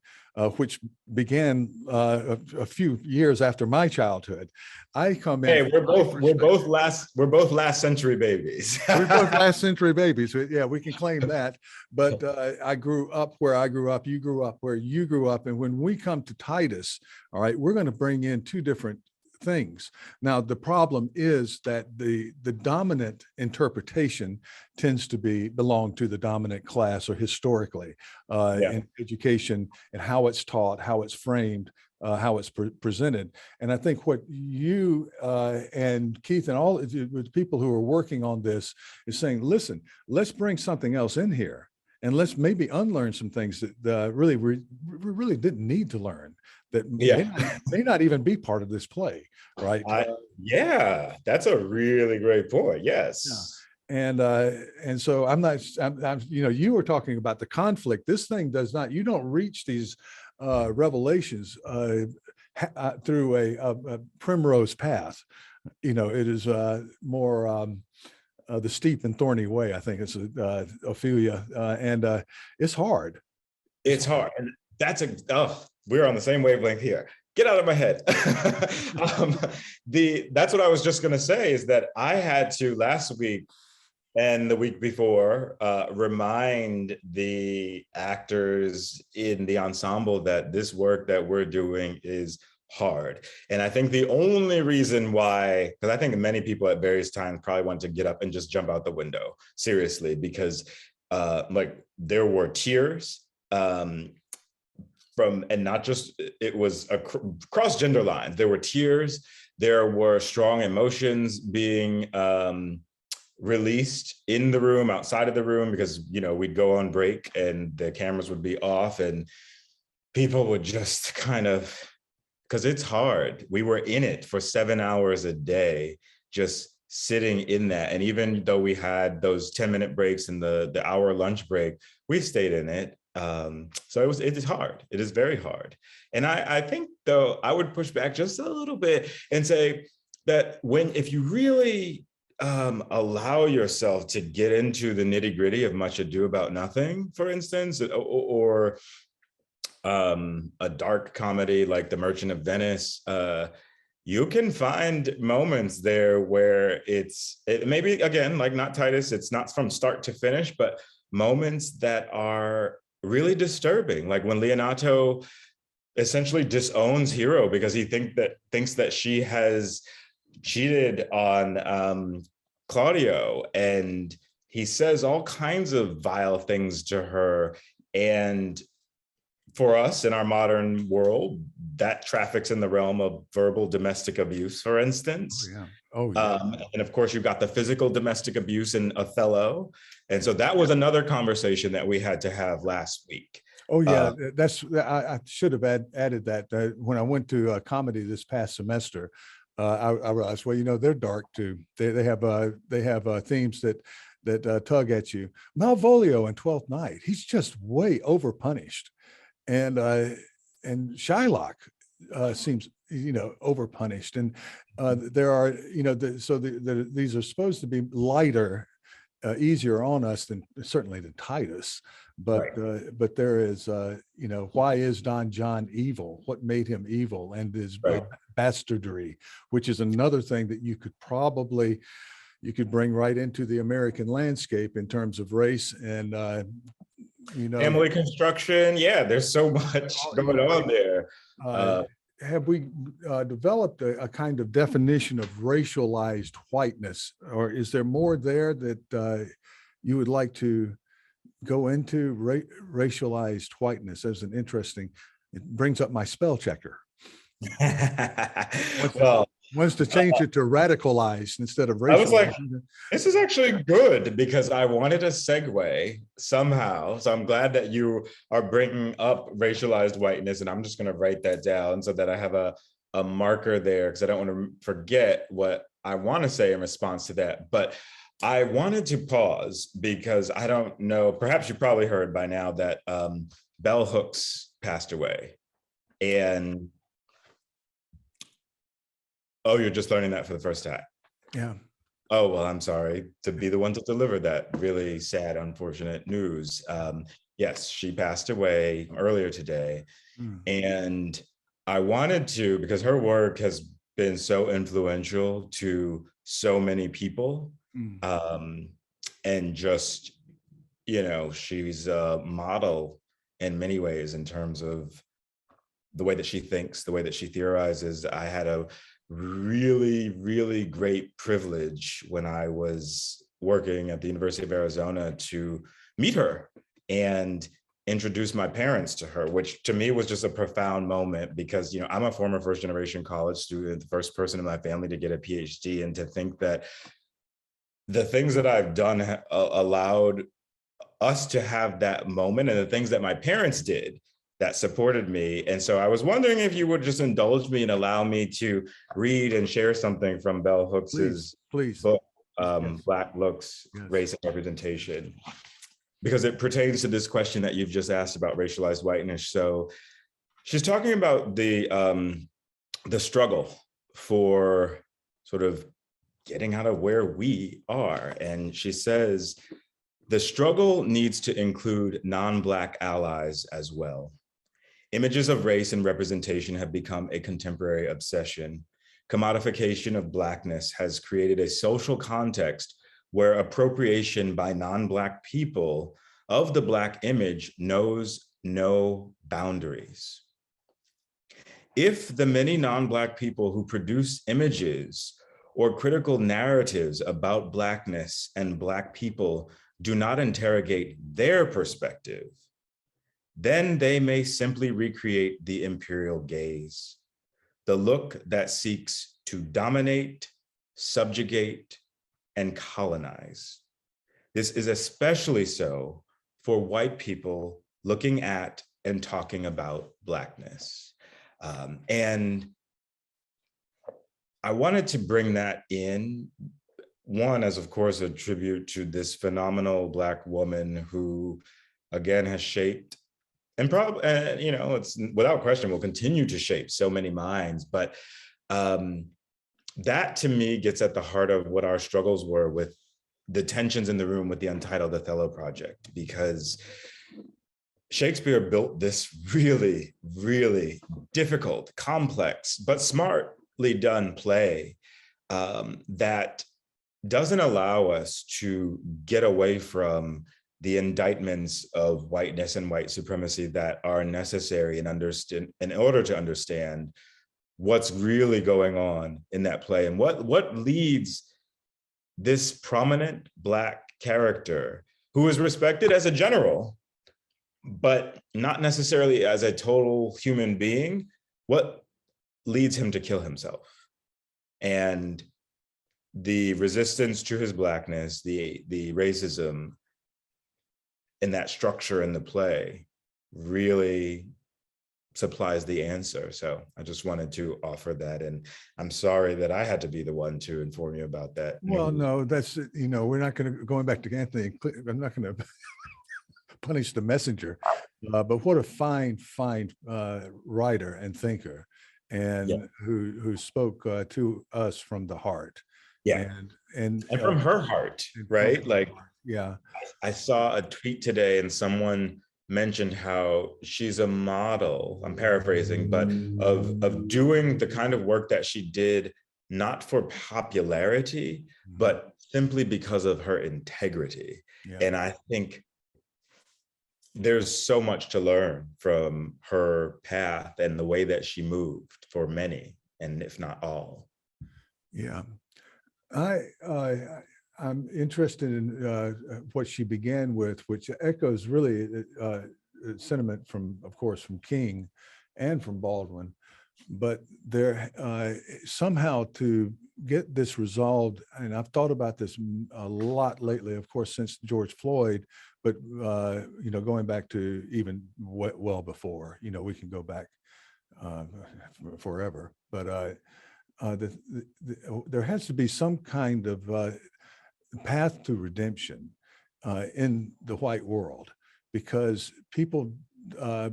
which began a few years after my childhood. I come in. Hey, we're both last century babies. We're both last century babies. Yeah, we can claim that. But I grew up where I grew up. You grew up where you grew up. And when we come to Titus, all right, we're going to bring in two different things. Now, the problem is that the dominant interpretation tends to belong to the dominant class, or historically in education, and how it's taught, how it's framed, how it's presented. And I think what you and Keith and all the people who are working on this is saying, listen, let's bring something else in here. And let's maybe unlearn some things that we really didn't need to learn, that may not even be part of this play, right? Yeah, that's a really great point. Yes. Yeah. And so I'm you were talking about the conflict. This thing you don't reach these revelations through a primrose path. It is more the steep and thorny way. I think it's Ophelia, and it's hard. It's hard, and we're on the same wavelength here. Get out of my head. That's what I was just going to say, is that I had to last week and the week before, remind the actors in the ensemble that this work that we're doing is hard. And I think the only reason why, because I think many people at various times probably want to get up and just jump out the window, seriously, because like there were tears from, and not just, it was across gender lines. There were tears, there were strong emotions being released in the room, outside of the room, because, you know, we'd go on break and the cameras would be off and people would just kind of, because it's hard. We were in it for 7 hours a day, just sitting in that. And even though we had those 10-minute breaks and the hour lunch break, we stayed in it. So it is hard. It is very hard. And I think, though, I would push back just a little bit and say that if you really allow yourself to get into the nitty-gritty of Much Ado About Nothing, for instance, or a dark comedy like The Merchant of Venice, you can find moments there where it maybe, again, like not Titus, it's not from start to finish, but moments that are really disturbing. Like when Leonato essentially disowns Hero because he thinks that she has cheated on Claudio, and he says all kinds of vile things to her. And for us in our modern world, that traffics in the realm of verbal domestic abuse, for instance. Oh, yeah. Oh, yeah. And of course, you've got the physical domestic abuse in Othello. And so that was another conversation that we had to have last week. Oh, yeah. I should have added that. When I went to comedy this past semester, I realized, well, you know, they're dark too. They have themes that tug at you. Malvolio in Twelfth Night, he's just way overpunished. And Shylock seems, you know, overpunished, and there are, you know, these are supposed to be lighter, easier on us than Titus, but Right. But there is, you know, why is Don John evil? What made him evil? And his Right. bastardry, which is another thing that you could bring right into the American landscape in terms of race and you know, Family construction. Yeah, there's so much going on there. Have we developed a kind of definition of racialized whiteness, or is there more there that you would like to go into? Racialized whiteness as an interesting, it brings up my spell checker. Well, Wants to change it to radicalized instead of racialized. I was like, this is actually good because I wanted a segue somehow. So I'm glad that you are bringing up racialized whiteness, and I'm just going to write that down so that I have a marker there, because I don't want to forget what I want to say in response to that. But I wanted to pause because I don't know, perhaps you probably heard by now that Bell Hooks passed away. And oh, you're just learning that for the first time? Yeah. Oh, well, I'm sorry to be the one to deliver that really sad, unfortunate news. Yes, she passed away earlier today. And I wanted to, because her work has been so influential to so many people. And just, you know, she's a model in many ways in terms of the way that she thinks, the way that she theorizes. I had a really, really great privilege when I was working at the University of Arizona to meet her and introduce my parents to her, which to me was just a profound moment because, you know, I'm a former first generation college student, the first person in my family to get a PhD, and to think that the things that I've done allowed us to have that moment, and the things that my parents did that supported me. And so I was wondering if you would just indulge me and allow me to read and share something from Bell Hooks's book, Yes. Black Looks, Yes. Race and Representation, because it pertains to this question that you've just asked about racialized whiteness. So she's talking about the struggle for sort of getting out of where we are. And she says, the struggle needs to include non-Black allies as well. Images of race and representation have become a contemporary obsession. Commodification of Blackness has created a social context where appropriation by non-Black people of the Black image knows no boundaries. If the many non-Black people who produce images or critical narratives about Blackness and Black people do not interrogate their perspective, then they may simply recreate the imperial gaze, the look that seeks to dominate, subjugate, and colonize. This is especially so for white people looking at and talking about Blackness. And I wanted to bring that in, one, as of course, a tribute to this phenomenal Black woman who, again, has shaped and probably, it's without question will continue to shape so many minds. But that to me gets at the heart of what our struggles were with the tensions in the room with the Untitled Othello project, because Shakespeare built this really, really difficult, complex, but smartly done play that doesn't allow us to get away from the indictments of whiteness and white supremacy that are necessary in order to understand what's really going on in that play, and what leads this prominent Black character, who is respected as a general, but not necessarily as a total human being, what leads him to kill himself. And the resistance to his Blackness, the racism in that structure in the play really supplies the answer. So I just wanted to offer that. And I'm sorry that I had to be the one to inform you about that. Well, no, that's, we're not going to, going back to Anthony, I'm not going to punish the messenger, but what a fine writer and thinker, and who spoke to us from the heart. Yeah. And from her heart, right? Like, yeah. I saw a tweet today and someone mentioned how she's a model, I'm paraphrasing, but of doing the kind of work that she did, not for popularity, but simply because of her integrity. Yeah. And I think there's so much to learn from her path and the way that she moved for many, and if not all. Yeah. I'm interested in what she began with, which echoes really sentiment from, of course, from King and from Baldwin, but there somehow to get this resolved, and I've thought about this a lot lately, of course, since George Floyd, but going back to even well before, we can go back forever, but there has to be some kind of path to redemption in the white world, because people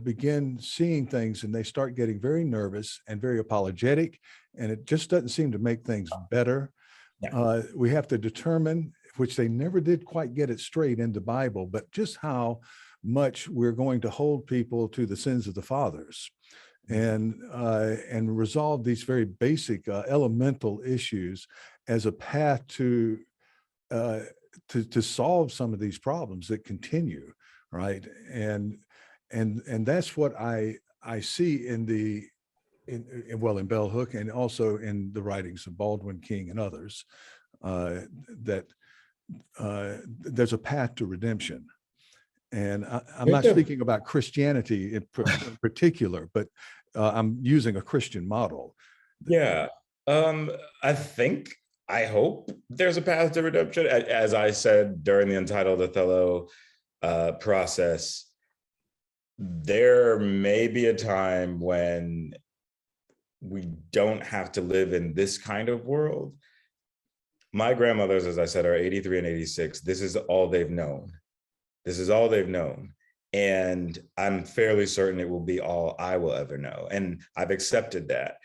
begin seeing things and they start getting very nervous and very apologetic, and it just doesn't seem to make things better. Yeah. We have to determine, which they never did quite get it straight in the Bible, but just how much we're going to hold people to the sins of the fathers, and resolve these very basic elemental issues as a path to solve some of these problems that continue, right? And that's what I see in Bell Hook, and also in the writings of Baldwin, King, and others, that there's a path to redemption. And I'm not speaking about Christianity in particular, but I'm using a Christian model. Yeah, I hope there's a path to redemption. As I said during the Untitled Othello process, there may be a time when we don't have to live in this kind of world. My grandmothers, as I said, are 83 and 86. This is all they've known. This is all they've known. And I'm fairly certain it will be all I will ever know. And I've accepted that.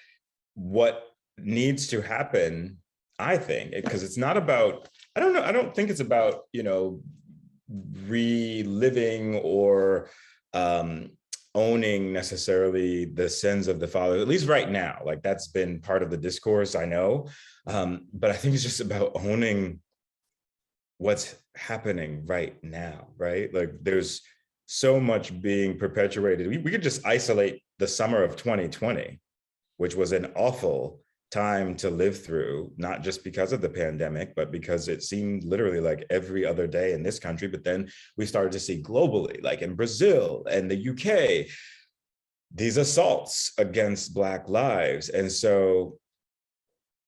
What needs to happen, I think, because it's not about, I don't think it's about, reliving or owning necessarily the sins of the father, at least right now. Like, that's been part of the discourse, I know. But I think it's just about owning what's happening right now, right? Like there's so much being perpetuated. We could just isolate the summer of 2020, which was an awful time to live through, not just because of the pandemic, but because it seemed literally like every other day in this country. But then we started to see globally, like in Brazil and the UK, these assaults against Black lives. And so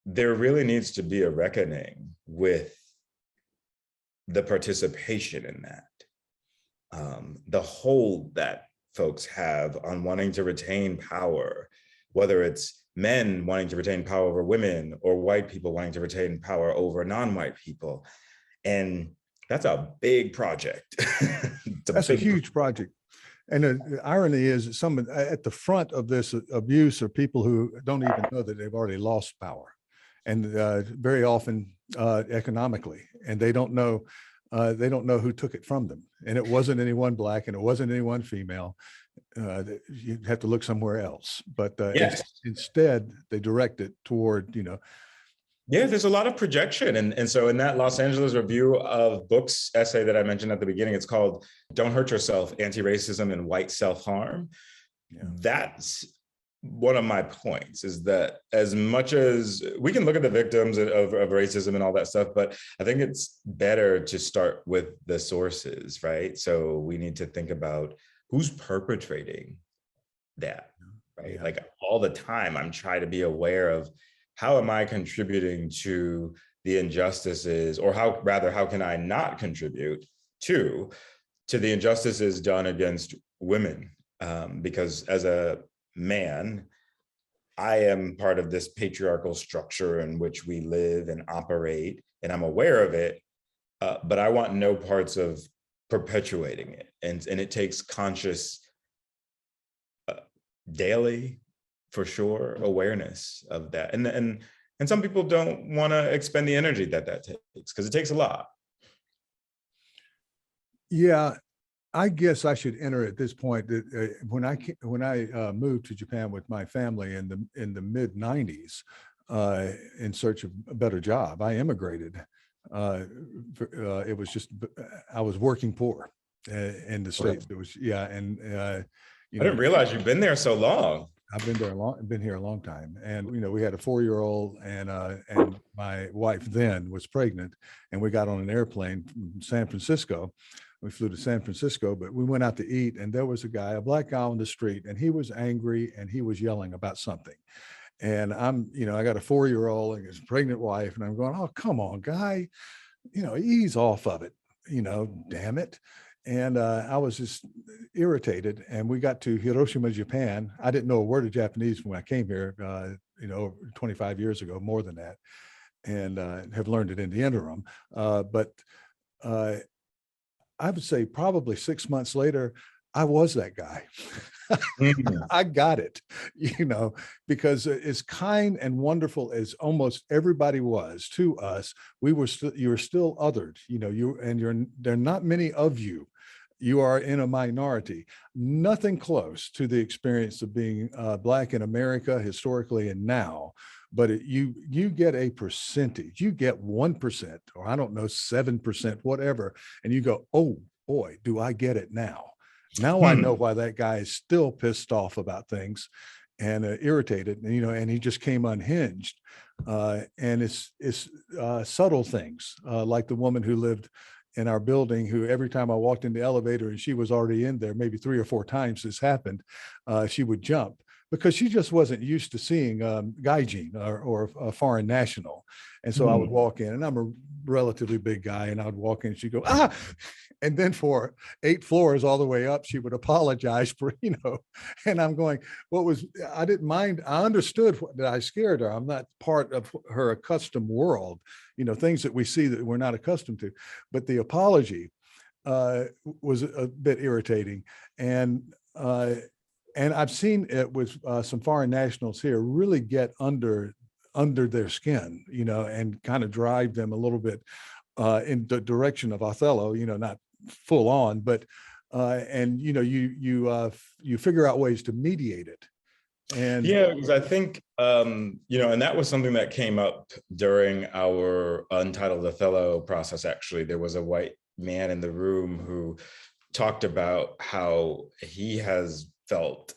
there really needs to be a reckoning with the participation in that, the hold that folks have on wanting to retain power, whether it's men wanting to retain power over women or white people wanting to retain power over non-white people. And that's a big project. That's a huge project. And the irony is that some at the front of this abuse are people who don't even know that they've already lost power, and very often economically, and they don't know who took it from them. And it wasn't anyone Black, and it wasn't anyone female. You'd have to look somewhere else. But yes. Instead, they direct it toward, Yeah, there's a lot of projection. And so in that Los Angeles Review of Books essay that I mentioned at the beginning, it's called Don't Hurt Yourself, Anti-Racism and White Self-Harm. Yeah. That's one of my points, is that as much as we can look at the victims of racism and all that stuff, but I think it's better to start with the sources, right? So we need to think about who's perpetrating that, right? Yeah. Like all the time, I'm trying to be aware of how am I contributing to the injustices, or how can I not contribute to the injustices done against women? Because as a man, I am part of this patriarchal structure in which we live and operate, and I'm aware of it, but I want no parts of perpetuating it. And it takes conscious, daily, for sure, awareness of that. And some people don't want to expend the energy that takes, because it takes a lot. Yeah, I guess I should enter at this point that when I moved to Japan with my family in the mid 90s, in search of a better job, I immigrated. It was just, I was working poor in the States. It was, yeah, and I didn't realize you've been there so long. I've been here a long time, and we had a 4-year-old, and my wife then was pregnant, and we got on an airplane from San Francisco. We flew to San Francisco, but we went out to eat, and there was a Black guy on the street, and he was angry, and he was yelling about something. And I'm, I got a 4-year-old and his pregnant wife, and I'm going, oh, come on, guy, ease off of it, damn it. And I was just irritated. And we got to Hiroshima, Japan. I didn't know a word of Japanese when I came here, 25 years ago, more than that, and have learned it in the interim. But I would say probably 6 months later, I was that guy. I got it, because as kind and wonderful as almost everybody was to us, you were still othered, there are not many of you. You are in a minority, nothing close to the experience of being Black in America historically and now. But you get a percentage, you get 1%, or I don't know, 7%, whatever. And you go, oh boy, do I get it now. Now I know why that guy is still pissed off about things and irritated, and he just came unhinged. And it's subtle things, like the woman who lived in our building, who every time I walked in the elevator and she was already in there, maybe 3 or 4 times this happened, she would jump, because she just wasn't used to seeing gaijin or a foreign national. And so I would walk in, and I'm a relatively big guy, and I would walk in and she'd go, ah, and then for 8 floors all the way up, she would apologize for, and I'm going, I didn't mind. I understood that I scared her. I'm not part of her accustomed world, things that we see that we're not accustomed to. But the apology was a bit irritating. And I've seen it with some foreign nationals here really get under their skin, and kind of drive them a little bit in the direction of Othello, not full on, but and you figure out ways to mediate it. And Yeah, because I think, and that was something that came up during our Untitled Othello process, actually. There was a white man in the room who talked about how he has felt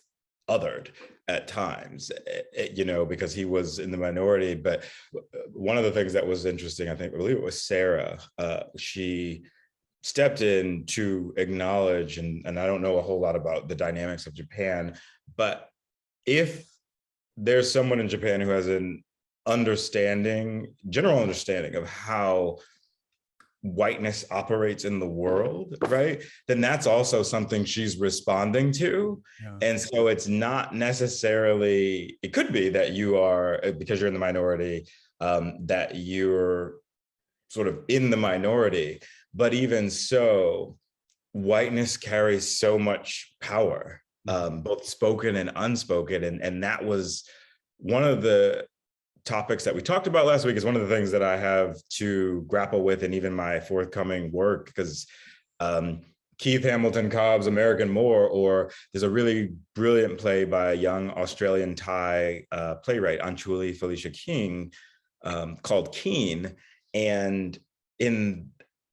othered at times, because he was in the minority. But one of the things that was interesting, I believe it was Sarah, she stepped in to acknowledge, and I don't know a whole lot about the dynamics of Japan, but if there's someone in Japan who has an general understanding of how whiteness operates in the world, right, then that's also something she's responding to. yeah. And so it's not necessarily, it could be that you are, because you're in the minority, that you're sort of in the minority. But even so, whiteness carries so much power, both spoken and unspoken. And that was one of the topics that we talked about last week, is one of the things that I have to grapple with in even my forthcoming work, because Keith Hamilton Cobb's American Moor, or there's a really brilliant play by a young Australian Thai playwright, Anchuli Felicia King, called Keen. And in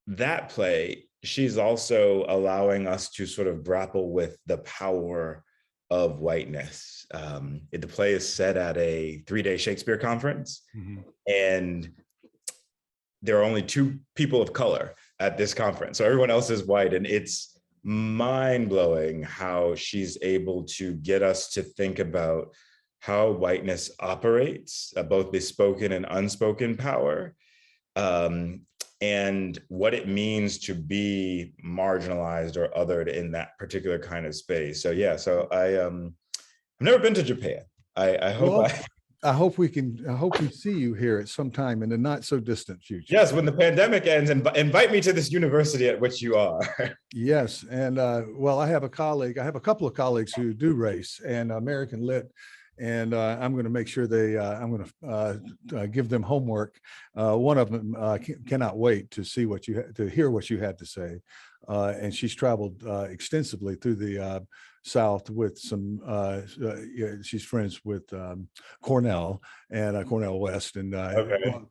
that play, she's also allowing us to sort of grapple with the power of whiteness. The play is set at a 3-day Shakespeare conference, and there are only 2 people of color at this conference, so everyone else is white. And it's mind-blowing how she's able to get us to think about how whiteness operates, both the spoken and unspoken power, and what it means to be marginalized or othered in that particular kind of space. So yeah, I've never been to Japan. I hope I hope we see you here at some time in the not so distant future. Yes, when the pandemic ends, and invite me to this university at which you are. Yes, and well, I have a couple of colleagues who do race and American Lit, and I'm going to make sure I'm going to give them homework. One of them cannot wait to see to hear what you had to say, and she's traveled extensively through the South with some. She's friends with Cornell and Cornell West, and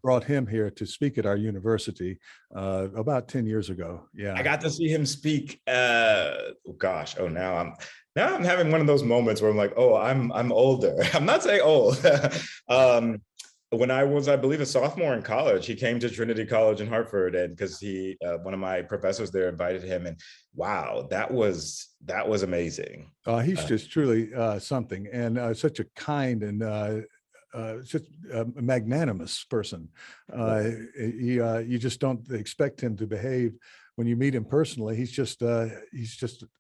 brought him here to speak at our university about 10 years ago. Yeah, I got to see him speak. Now I'm having one of those moments where I'm like, oh, I'm older. I'm not saying old. When I was, I believe, a sophomore in college, he came to Trinity College in Hartford, and because one of my professors there invited him, and wow, that was amazing. He's just truly something, and such a kind and such a magnanimous person. You just don't expect him to behave. When you meet him personally, he's just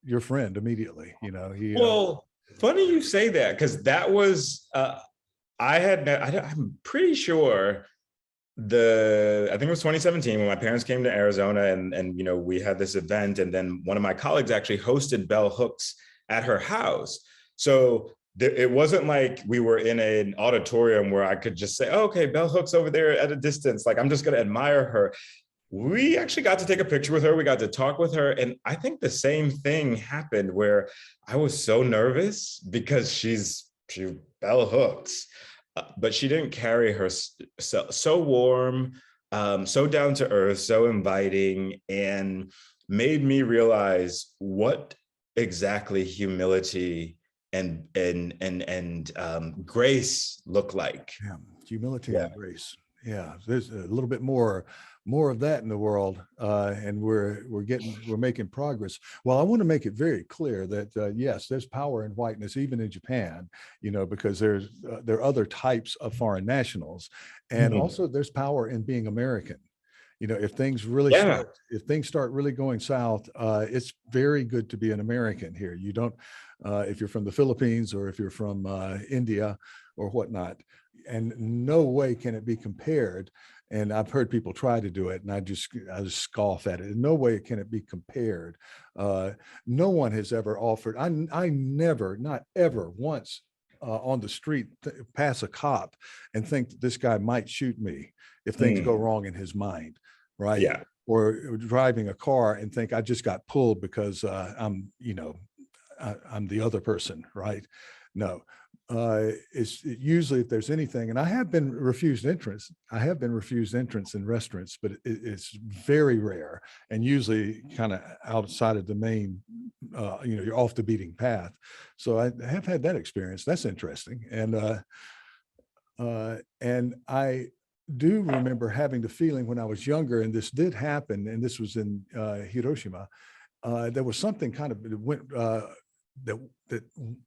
your friend immediately. Well, funny you say that, because that was I'm pretty sure I think it was 2017 when my parents came to Arizona, and we had this event, and then one of my colleagues actually hosted Bell Hooks at her house. So it wasn't like we were in an auditorium where I could just say, oh, okay, Bell Hooks over there at a distance, like I'm just going to admire her. We actually got to take a picture with her. We got to talk with her. And I think the same thing happened, where I was so nervous because she Bell Hooks, but she didn't carry her so warm, so down to earth, so inviting, and made me realize what exactly humility and grace look like. Yeah, humility and grace. Yeah, there's a little bit more of that in the world, and we're making progress. Well, I want to make it very clear that yes, there's power in whiteness, even in Japan, because there are other types of foreign nationals, and also there's power in being American. If things really start really going south, it's very good to be an American here. You don't, if you're from the Philippines or if you're from India or whatnot, and no way can it be compared. And I've heard people try to do it, and I just scoff at it. In no way can it be compared. No one has ever offered. I never, not ever once on the street pass a cop and think that this guy might shoot me if things go wrong in his mind, right? Yeah. Or driving a car and think I just got pulled because I'm the other person, right? No. It's usually, if there's anything, and I have been refused entrance. I have been refused entrance in restaurants, but it's very rare and usually kind of outside of the main, you're off the beating path. So I have had that experience. That's interesting. And I do remember having the feeling when I was younger, and this did happen, and this was in Hiroshima, there was something kind of that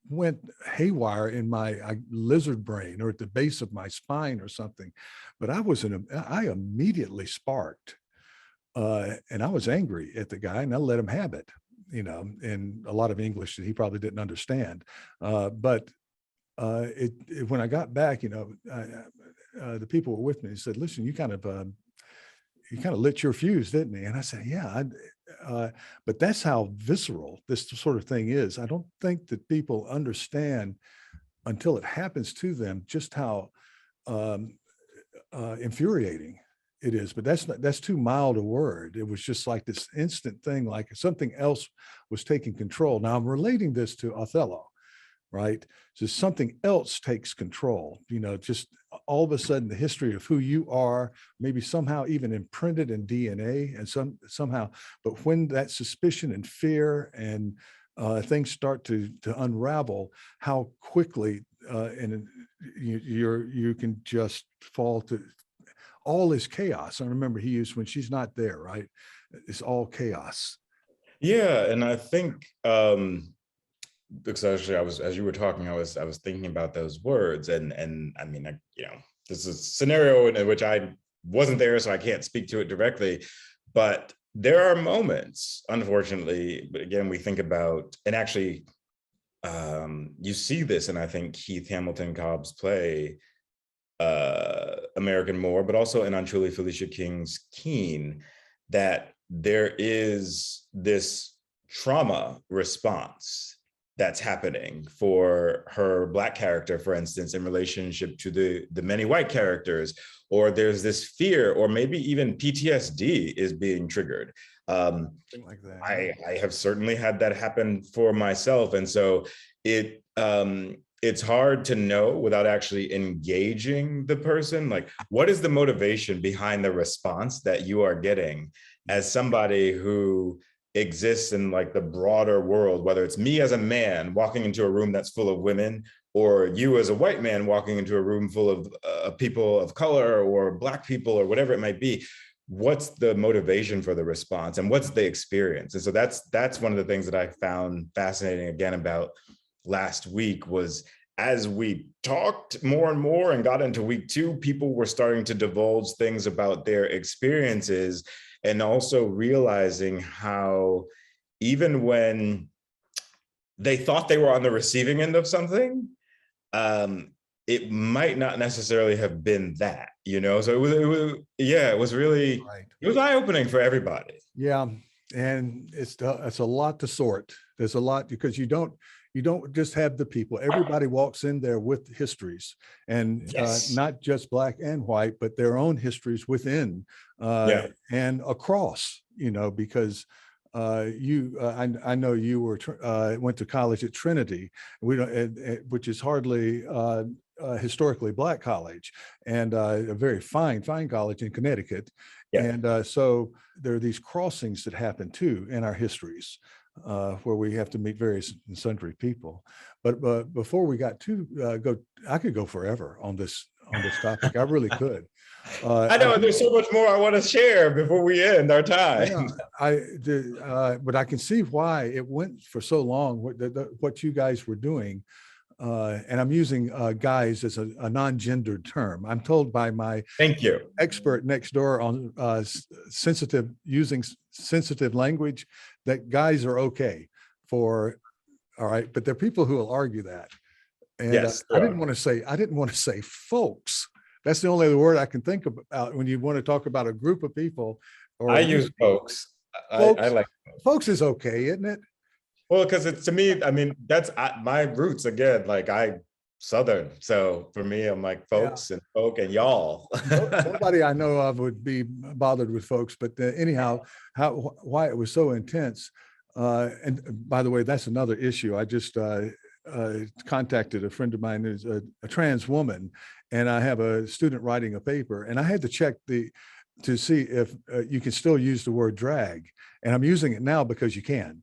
went haywire in my lizard brain or at the base of my spine or something. But I immediately sparked, and I was angry at the guy, and I let him have it, in a lot of English that he probably didn't understand. But when I got back, the people were with me and said, "Listen, you kind of lit your fuse, didn't he?" And I said, "Yeah." But that's how visceral this sort of thing is. I don't think that people understand until it happens to them just how infuriating it is. But that's too mild a word. It was just like this instant thing, like something else was taking control. Now I'm relating this to Othello, right? So something else takes control, just all of a sudden the history of who you are, maybe somehow even imprinted in DNA and somehow, but when that suspicion and fear and things start to unravel, how quickly and you can just fall to all is chaos. I remember he used, when she's not there, right? It's all chaos. Yeah, and I think because actually as you were talking, I was thinking about those words, and I mean, this is a scenario in which I wasn't there, so I can't speak to it directly, but there are moments, unfortunately, but again, we think about, and actually you see this, and I think Keith Hamilton Cobb's play, American Moor, but also in Untruly Felicia King's Keene, that there is this trauma response that's happening for her Black character, for instance, in relationship to the many white characters, or there's this fear, or maybe even PTSD is being triggered. Something like that. I have certainly had that happen for myself. And so it's hard to know without actually engaging the person, like, what is the motivation behind the response that you are getting as somebody who exists in like the broader world, whether it's me as a man walking into a room that's full of women, or you as a white man walking into a room full of people of color or Black people or whatever it might be. What's the motivation for the response and what's the experience? And so that's one of the things that I found fascinating again about last week, was as we talked more and more and got into week 2, people were starting to divulge things about their experiences, and also realizing how even when they thought they were on the receiving end of something, it might not necessarily have been that, So it was really, right. It was eye-opening for everybody. Yeah, and it's a lot to sort. There's a lot, because you don't just have the people. Everybody walks in there with histories, and yes, not just Black and white, but their own histories within and across, because I know you went to college at Trinity, which is hardly historically Black college, and a very fine college in Connecticut. Yeah. And so there are these crossings that happen too in our histories, where we have to meet various and sundry people. But before we got to I could go forever on this topic. I really could. I know there's so much more I want to share before we end our time. But I can see why it went for so long. What you guys were doing, and I'm using guys as a non-gendered term. I'm told by my expert next door on using sensitive language that guys are okay for, all right, but there are people who will argue that. And yes, I didn't want to say folks. That's the only other word I can think about when you want to talk about a group of people. Or I use folks. I like folks is okay, isn't it? Well, because it's, to me, I mean, that's my roots again. Like I Southern, so for me, I'm like folks and folk and y'all. Nobody I know of would be bothered with folks, but anyhow, why it was so intense. And by the way, that's another issue. I just contacted a friend of mine who's a trans woman, and I have a student writing a paper, and I had to check to see if you can still use the word drag, and I'm using it now because you can.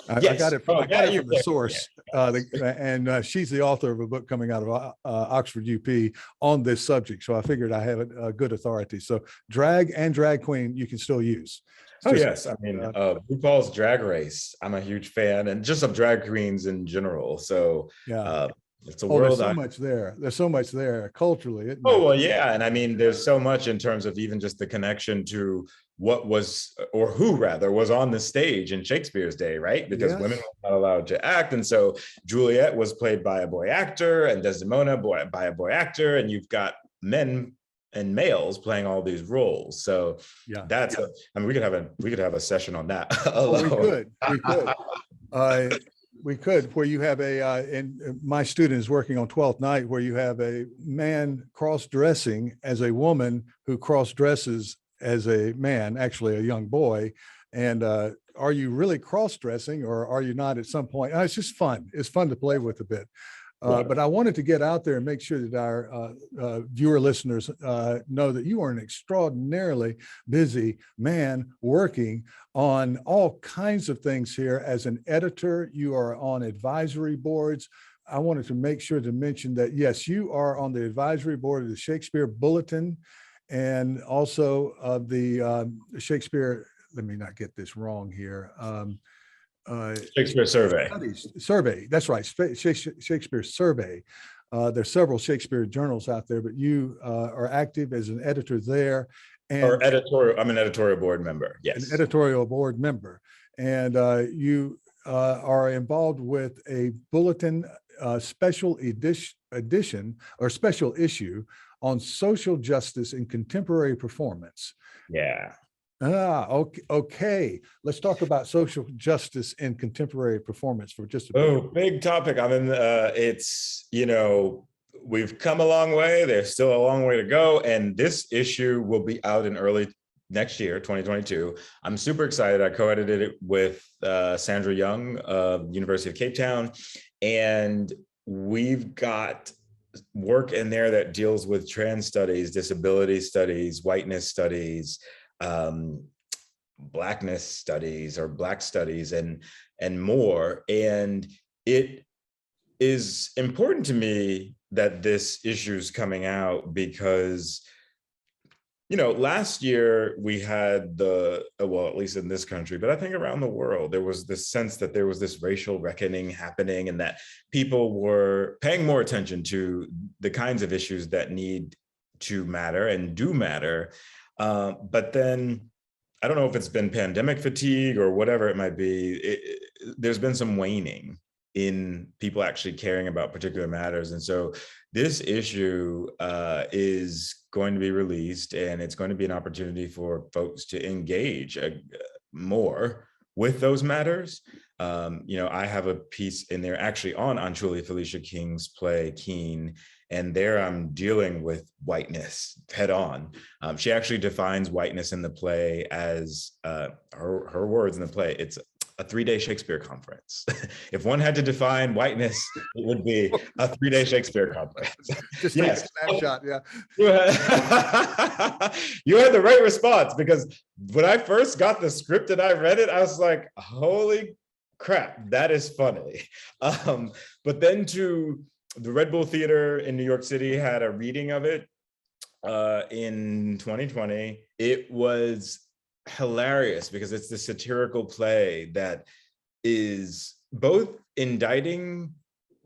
I got it from the source, and she's the author of a book coming out of Oxford UP on this subject. So I figured I have a good authority. So drag and drag queen, you can still use. Yes. I mean, RuPaul's Drag Race, I'm a huge fan, and just of drag queens in general. So yeah. It's a world. There's so much there. There's so much there culturally. Well, yeah. And I mean, there's so much in terms of even just the connection to what was, or who rather, was on the stage in Shakespeare's day, right? Because women were not allowed to act. And so Juliet was played by a boy actor, and Desdemona by a boy actor. And you've got men and males playing all these roles. So that's, I mean, we could have a session on that. We could, where you have and my student is working on 12th Night, where you have a man cross-dressing as a woman who cross-dresses as a man, actually a young boy. And are you really cross-dressing, or are you not at some point? It's just fun. It's fun to play with a bit. But I wanted to get out there and make sure that our viewer listeners know that you are an extraordinarily busy man working on all kinds of things here. As an editor, you are on advisory boards. I wanted to make sure to mention that, yes, you are on the advisory board of the Shakespeare Bulletin, and also of the Shakespeare, let me not get this wrong here, Shakespeare Survey. That's right, Shakespeare Survey. There's several Shakespeare journals out there, but you are active as an editor there. Or editorial. I'm an editorial board member. Yes, an editorial board member, and you are involved with a bulletin special edition or special issue on social justice in contemporary performance. Yeah. Okay. Let's talk about social justice in contemporary performance for just a bit. Oh, big topic. I mean, it's, we've come a long way. There's still a long way to go. And this issue will be out in early next year, 2022. I'm super excited. I co-edited it with Sandra Young of University of Cape Town. And we've got work in there that deals with trans studies, disability studies, whiteness studies, Blackness studies or Black studies, and more. And it is important to me that this issue is coming out because, last year we had well, at least in this country, but I think around the world, there was this sense that there was this racial reckoning happening, and that people were paying more attention to the kinds of issues that need to matter and do matter. But then, I don't know if it's been pandemic fatigue or whatever it might be, there's been some waning in people actually caring about particular matters. And so this issue is going to be released, and it's going to be an opportunity for folks to engage more with those matters. I have a piece in there actually on Anchuli Felicia King's play Keen, and there I'm dealing with whiteness head on. She actually defines whiteness in the play as her words in the play. It's a 3-day Shakespeare conference. If one had to define whiteness, it would be a 3-day Shakespeare conference. Just take a snapshot, yeah. You had the right response, because when I first got the script and I read it, I was like, holy crap, that is funny. But then the Red Bull Theater in New York City had a reading of it in 2020. It was hilarious because it's the satirical play that is both indicting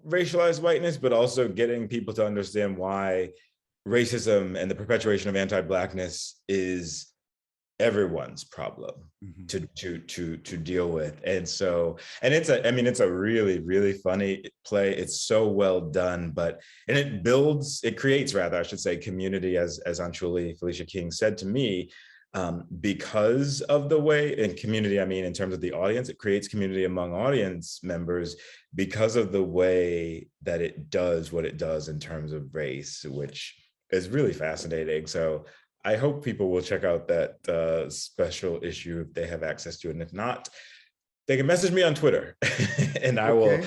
racialized whiteness, but also getting people to understand why racism and the perpetuation of anti-Blackness is everyone's problem to deal with. And so, and it's a really, really funny play. It's so well done, and it creates community, as Anchuli Felicia King said to me, because of the way, and community, I mean, in terms of the audience, it creates community among audience members because of the way that it does what it does in terms of race, which is really fascinating. So I hope people will check out that special issue if they have access to it. And if not, they can message me on Twitter and I will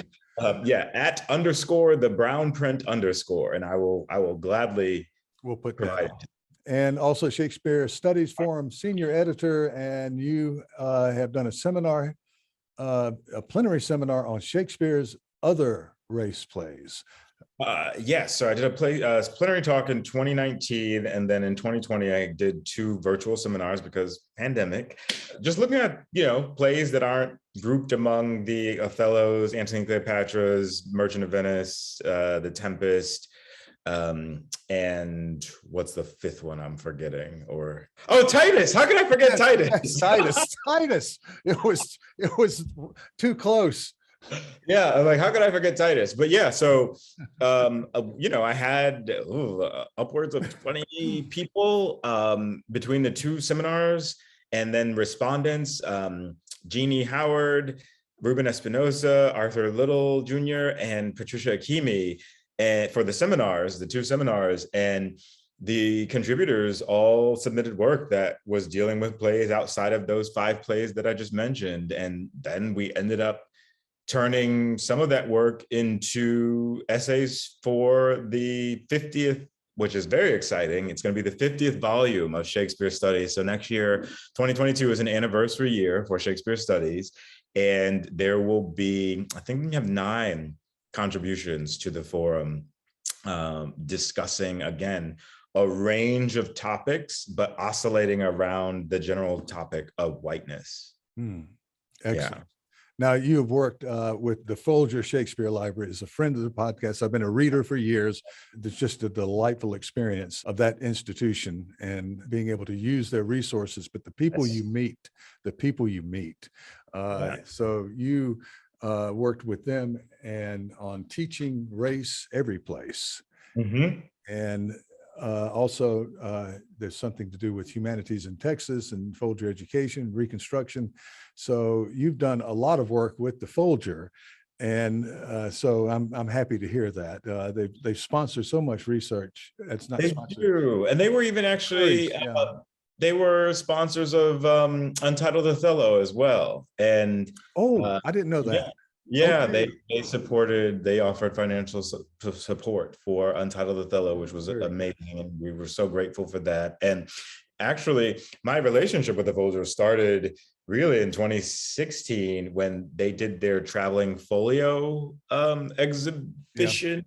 Yeah, at underscore the brown print underscore, and I will gladly We'll put that provide. on. And also Shakespeare Studies Forum senior editor, and you have done a seminar, a plenary seminar on Shakespeare's other race plays. Yes, so I did a plenary talk in 2019, and then in 2020 I did 2 virtual seminars because pandemic. Just looking at plays that aren't grouped among the Othellos, Antony and Cleopatras, Merchant of Venice, The Tempest, and what's the 5th one I'm forgetting? Titus. How can I forget Titus? Titus. It was too close. Yeah, I'm like, how could I forget Titus? But yeah, so I had upwards of 20 people between the 2 seminars, and then respondents, Jeannie Howard, Ruben Espinosa, Arthur Little Jr., and Patricia Akimi, and for the 2 seminars. And the contributors all submitted work that was dealing with plays outside of those 5 plays that I just mentioned. And then we ended up turning some of that work into essays for the 50th, which is very exciting. It's going to be the 50th volume of Shakespeare Studies. So next year, 2022, is an anniversary year for Shakespeare Studies. And there will be, I think we have 9 contributions to the forum, discussing, again, a range of topics, but oscillating around the general topic of whiteness. Excellent. Yeah. Now, you have worked with the Folger Shakespeare Library as a friend of the podcast. I've been a reader for years. It's just a delightful experience of that institution and being able to use their resources, but the people you meet. So you worked with them and on teaching race every place. And also, there's something to do with humanities in Texas and Folger education, Reconstruction. So you've done a lot of work with the Folger, and so I'm happy to hear that. They've sponsored so much research. That's not sponsored. They do, and they were even actually they were sponsors of Untitled Othello as well. And I didn't know that. Yeah, okay. They offered financial support for Untitled Othello, which was amazing, and we were so grateful for that. And actually, my relationship with the Folger started really in 2016 when they did their traveling Folio exhibition.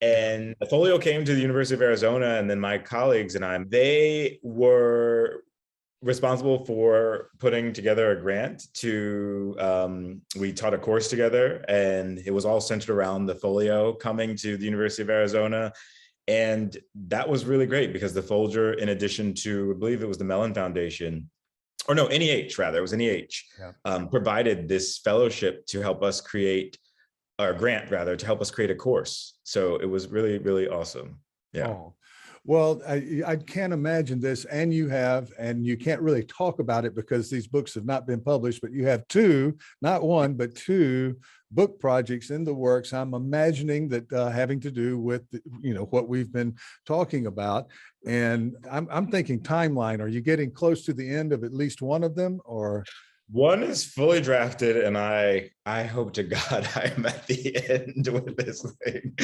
And the Folio came to the University of Arizona, and then my colleagues and they were responsible for putting together a grant to, we taught a course together, and it was all centered around the Folio coming to the University of Arizona. And that was really great because the Folger, in addition to, I believe it was the Mellon Foundation, or no, NEH rather, it was NEH, provided this fellowship to help us create, or grant rather, to help us create a course. So it was really, really awesome. Yeah. Oh. Well, I can't imagine this, and you can't really talk about it because these books have not been published, but you have 2, not 1, but 2 book projects in the works. I'm imagining that having to do with, what we've been talking about. And I'm thinking timeline. Are you getting close to the end of at least one of them, or? One is fully drafted, and I hope to God I am at the end with this thing.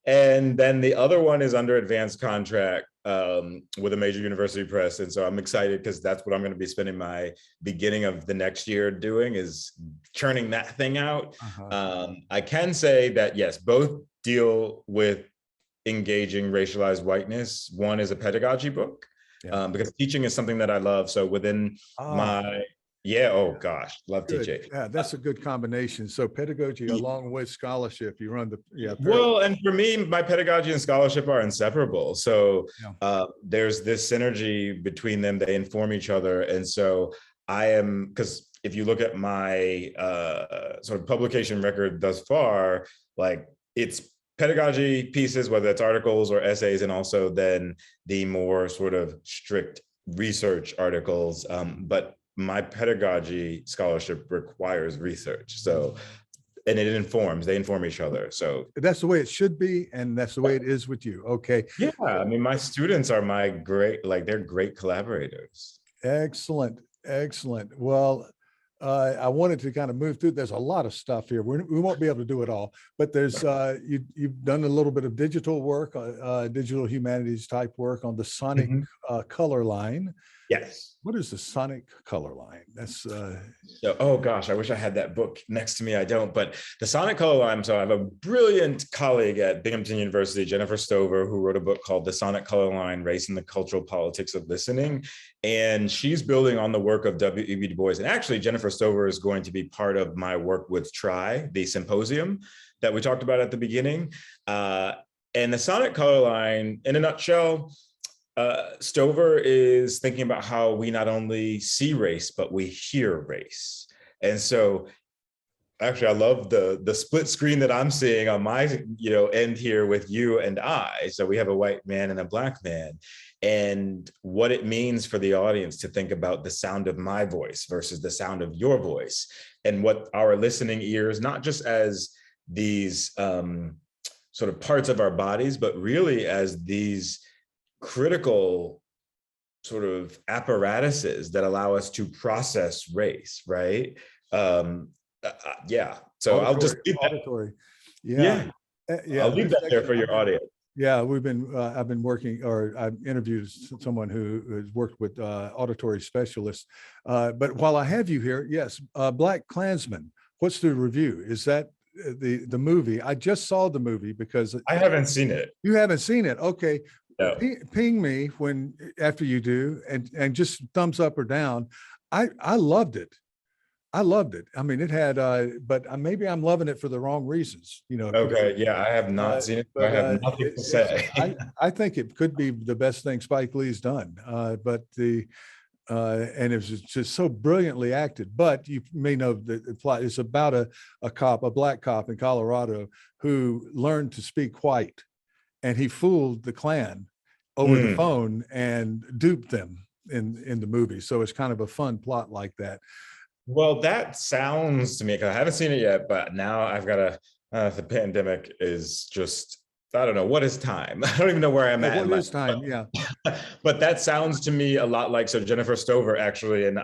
And then the other one is under advanced contract with a major university press. And so I'm excited because that's what I'm going to be spending my beginning of the next year doing, is churning that thing out. I can say that, yes, both deal with engaging racialized whiteness. One is a pedagogy book. Because teaching is something that I love. So within my, love teaching. Yeah, that's a good combination. So pedagogy along with scholarship, you run the, Well, and for me, my pedagogy and scholarship are inseparable. So there's this synergy between them. They inform each other. And so because if you look at my sort of publication record thus far, like it's pedagogy pieces, whether it's articles or essays, and also then the more sort of strict research articles. But my pedagogy scholarship requires research. So, and they inform each other. So that's the way it should be. And that's the way it is with you. Okay. Yeah. I mean, my students are they're great collaborators. Excellent. Excellent. Well, I wanted to kind of move through. There's a lot of stuff here. We won't be able to do it all, but there's you've done a little bit of digital work, digital humanities type work on the sonic color line. Yes. What is the sonic color line? That's So, oh gosh, I wish I had that book next to me. I don't, but the sonic color line. So I have a brilliant colleague at Binghamton University, Jennifer Stover, who wrote a book called The Sonic Color Line, Race and the Cultural Politics of Listening. And she's building on the work of W.E.B. Du Bois. And actually, Jennifer Stover is going to be part of my work with TRII, the symposium that we talked about at the beginning. And the sonic color line, in a nutshell, Stover is thinking about how we not only see race, but we hear race. And so actually, I love the split screen that I'm seeing on my end here with you and I. So we have a white man and a black man, and what it means for the audience to think about the sound of my voice versus the sound of your voice, and what our listening ears, not just as these sort of parts of our bodies, but really as these critical sort of apparatuses that allow us to process race, right? Yeah. So auditory, I'll just leave that. auditory. Yeah. I'll leave that there for your audience. Yeah, I've been working, or I've interviewed someone who has worked with auditory specialists. But while I have you here, yes, Black Klansman. What's the review? Is that the movie? I just saw the movie because I haven't seen it. You haven't seen it? Okay. No. Ping me after you do, and just thumbs up or down. I loved it. I loved it. I mean, it had, but maybe I'm loving it for the wrong reasons. Okay. Yeah, I have not seen it. But I have nothing to say. I think it could be the best thing Spike Lee's done. But and it was just so brilliantly acted. But you may know that it's about a black cop in Colorado who learned to speak white, and he fooled the Klan over the phone and duped them in the movie. So it's kind of a fun plot like that. Well, that sounds to me, because I haven't seen it yet, but now I've got the pandemic is just, I don't know, what is time? I don't even know where I'm at. What is time? Yeah. But that sounds to me a lot like, so Jennifer Stover actually, and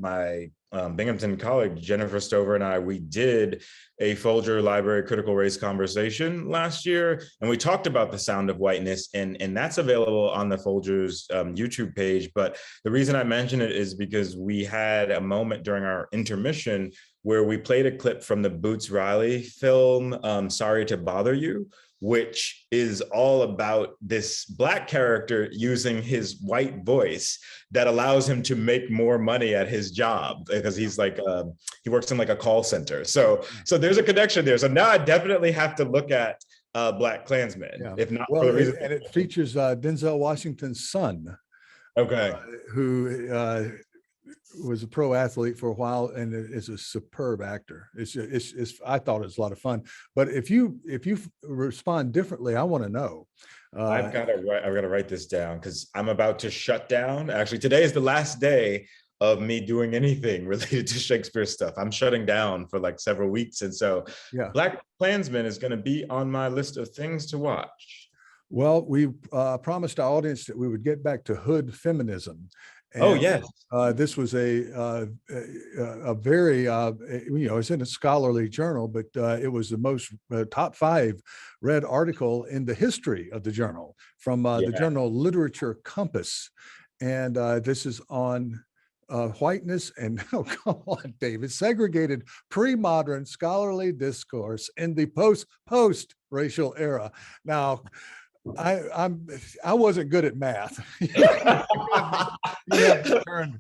my Binghamton colleague, Jennifer Stover, and I, we did a Folger Library Critical Race conversation last year, and we talked about the sound of whiteness, and that's available on the Folger's YouTube page. But the reason I mention it is because we had a moment during our intermission where we played a clip from the Boots Riley film, Sorry to Bother You, which is all about this black character using his white voice that allows him to make more money at his job, because he's like, he works in like a call center. So there's a connection there. So now I definitely have to look at Black Klansman, if not for the reason. And it features Denzel Washington's son. Okay. Who was a pro athlete for a while and is a superb actor. It's I thought it was a lot of fun. But if you respond differently, I want to know. I've got to write this down, because I'm about to shut down. Actually, today is the last day of me doing anything related to Shakespeare stuff. I'm shutting down for like several weeks. And so yeah, Black Klansman is going to be on my list of things to watch. Well, we promised our audience that we would get back to hood feminism. And, yes. This was a very, it's in a scholarly journal, but it was the most top 5 read article in the history of the journal from the journal Literature Compass. And this is on whiteness and, oh, come on, David, segregated pre-modern scholarly discourse in the post-racial era. Now, I wasn't good at math. You have to turn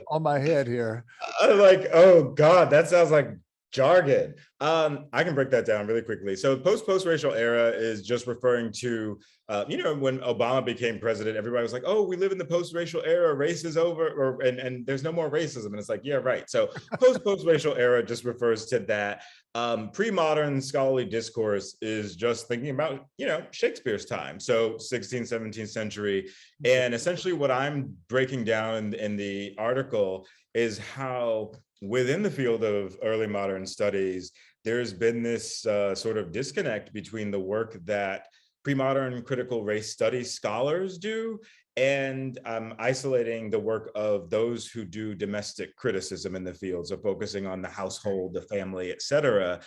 on my head here. I'm like, oh God, that sounds like jargon. I can break that down really quickly. So post-racial era is just referring to, when Obama became president, everybody was like, oh, we live in the post-racial era, race is over, and there's no more racism. And it's like, yeah, right. So post-racial era just refers to that. Pre-modern scholarly discourse is just thinking about, Shakespeare's time. So 16th, 17th century. And essentially what I'm breaking down in the article is how within the field of early modern studies, there's been this sort of disconnect between the work that pre-modern critical race studies scholars do and isolating the work of those who do domestic criticism in the field, so focusing on the household, the family, et cetera,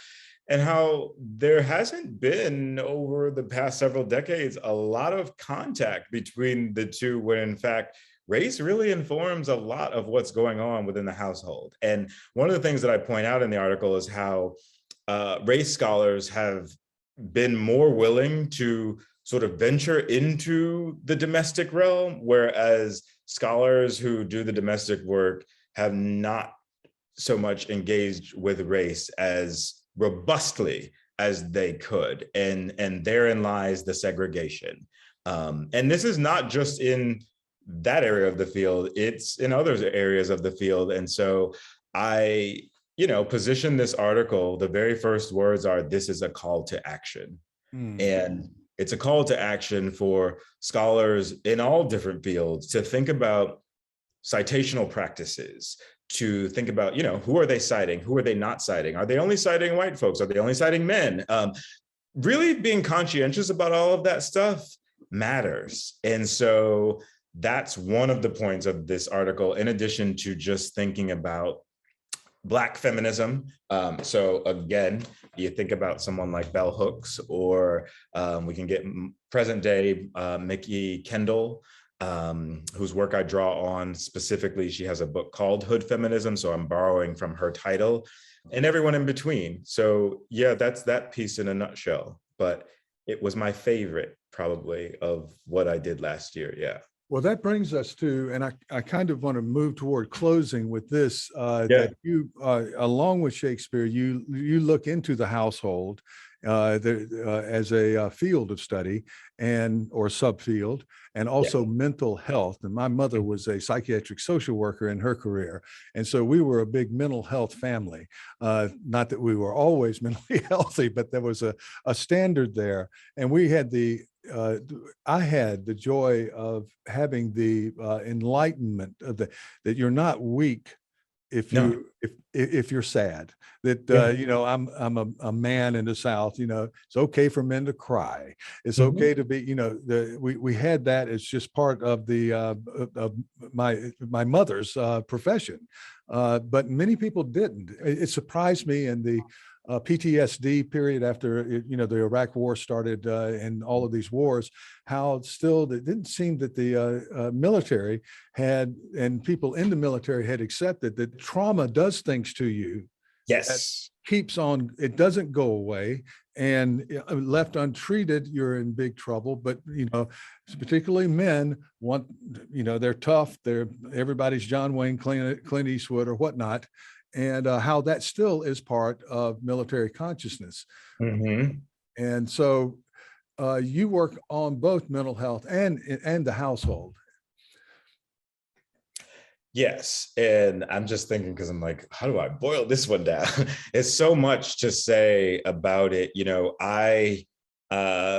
and how there hasn't been over the past several decades a lot of contact between the two, when in fact race really informs a lot of what's going on within the household. And one of the things that I point out in the article is how race scholars have been more willing to sort of venture into the domestic realm, whereas scholars who do the domestic work have not so much engaged with race as robustly as they could. And therein lies the segregation. And this is not just in that area of the field, it's in other areas of the field. And so I, position this article, the very first words are, "This is a call to action." And it's a call to action for scholars in all different fields to think about citational practices, to think about, who are they citing? Who are they not citing? Are they only citing white folks? Are they only citing men? Really being conscientious about all of that stuff matters. And so that's one of the points of this article, in addition to just thinking about Black feminism. So again, you think about someone like Bell Hooks, or we can get present day Mickey Kendall, whose work I draw on specifically. She has a book called Hood Feminism, so I'm borrowing from her title, and everyone in between. So yeah, that's that piece in a nutshell, but it was my favorite probably of what I did last year. Yeah. Well, that brings us to, and I kind of want to move toward closing with this, Yeah. that you, along with Shakespeare, you look into the household as a field of study or subfield, and also mental health. And my mother was a psychiatric social worker in her career. And so we were a big mental health family. Not that we were always mentally healthy, but there was a standard there. And we had I had the joy of having the enlightenment of that you're not weak if you're sad, that I'm a man in the South. It's okay for men to cry. It's okay to be. We had that as just part of the of my mother's profession, but many people didn't. It surprised me in the PTSD period after the Iraq War started, and all of these wars, how still it didn't seem that the military had, and people in the military had accepted that trauma does things to you. Yes. Keeps on, it doesn't go away, and left untreated, you're in big trouble. But particularly men want, they're tough. Everybody's John Wayne, Clint Eastwood, or whatnot. And how that still is part of military consciousness. And so you work on both mental health and the household. Yes. And I'm just thinking, because I'm like, how do I boil this one down? It's so much to say about it. I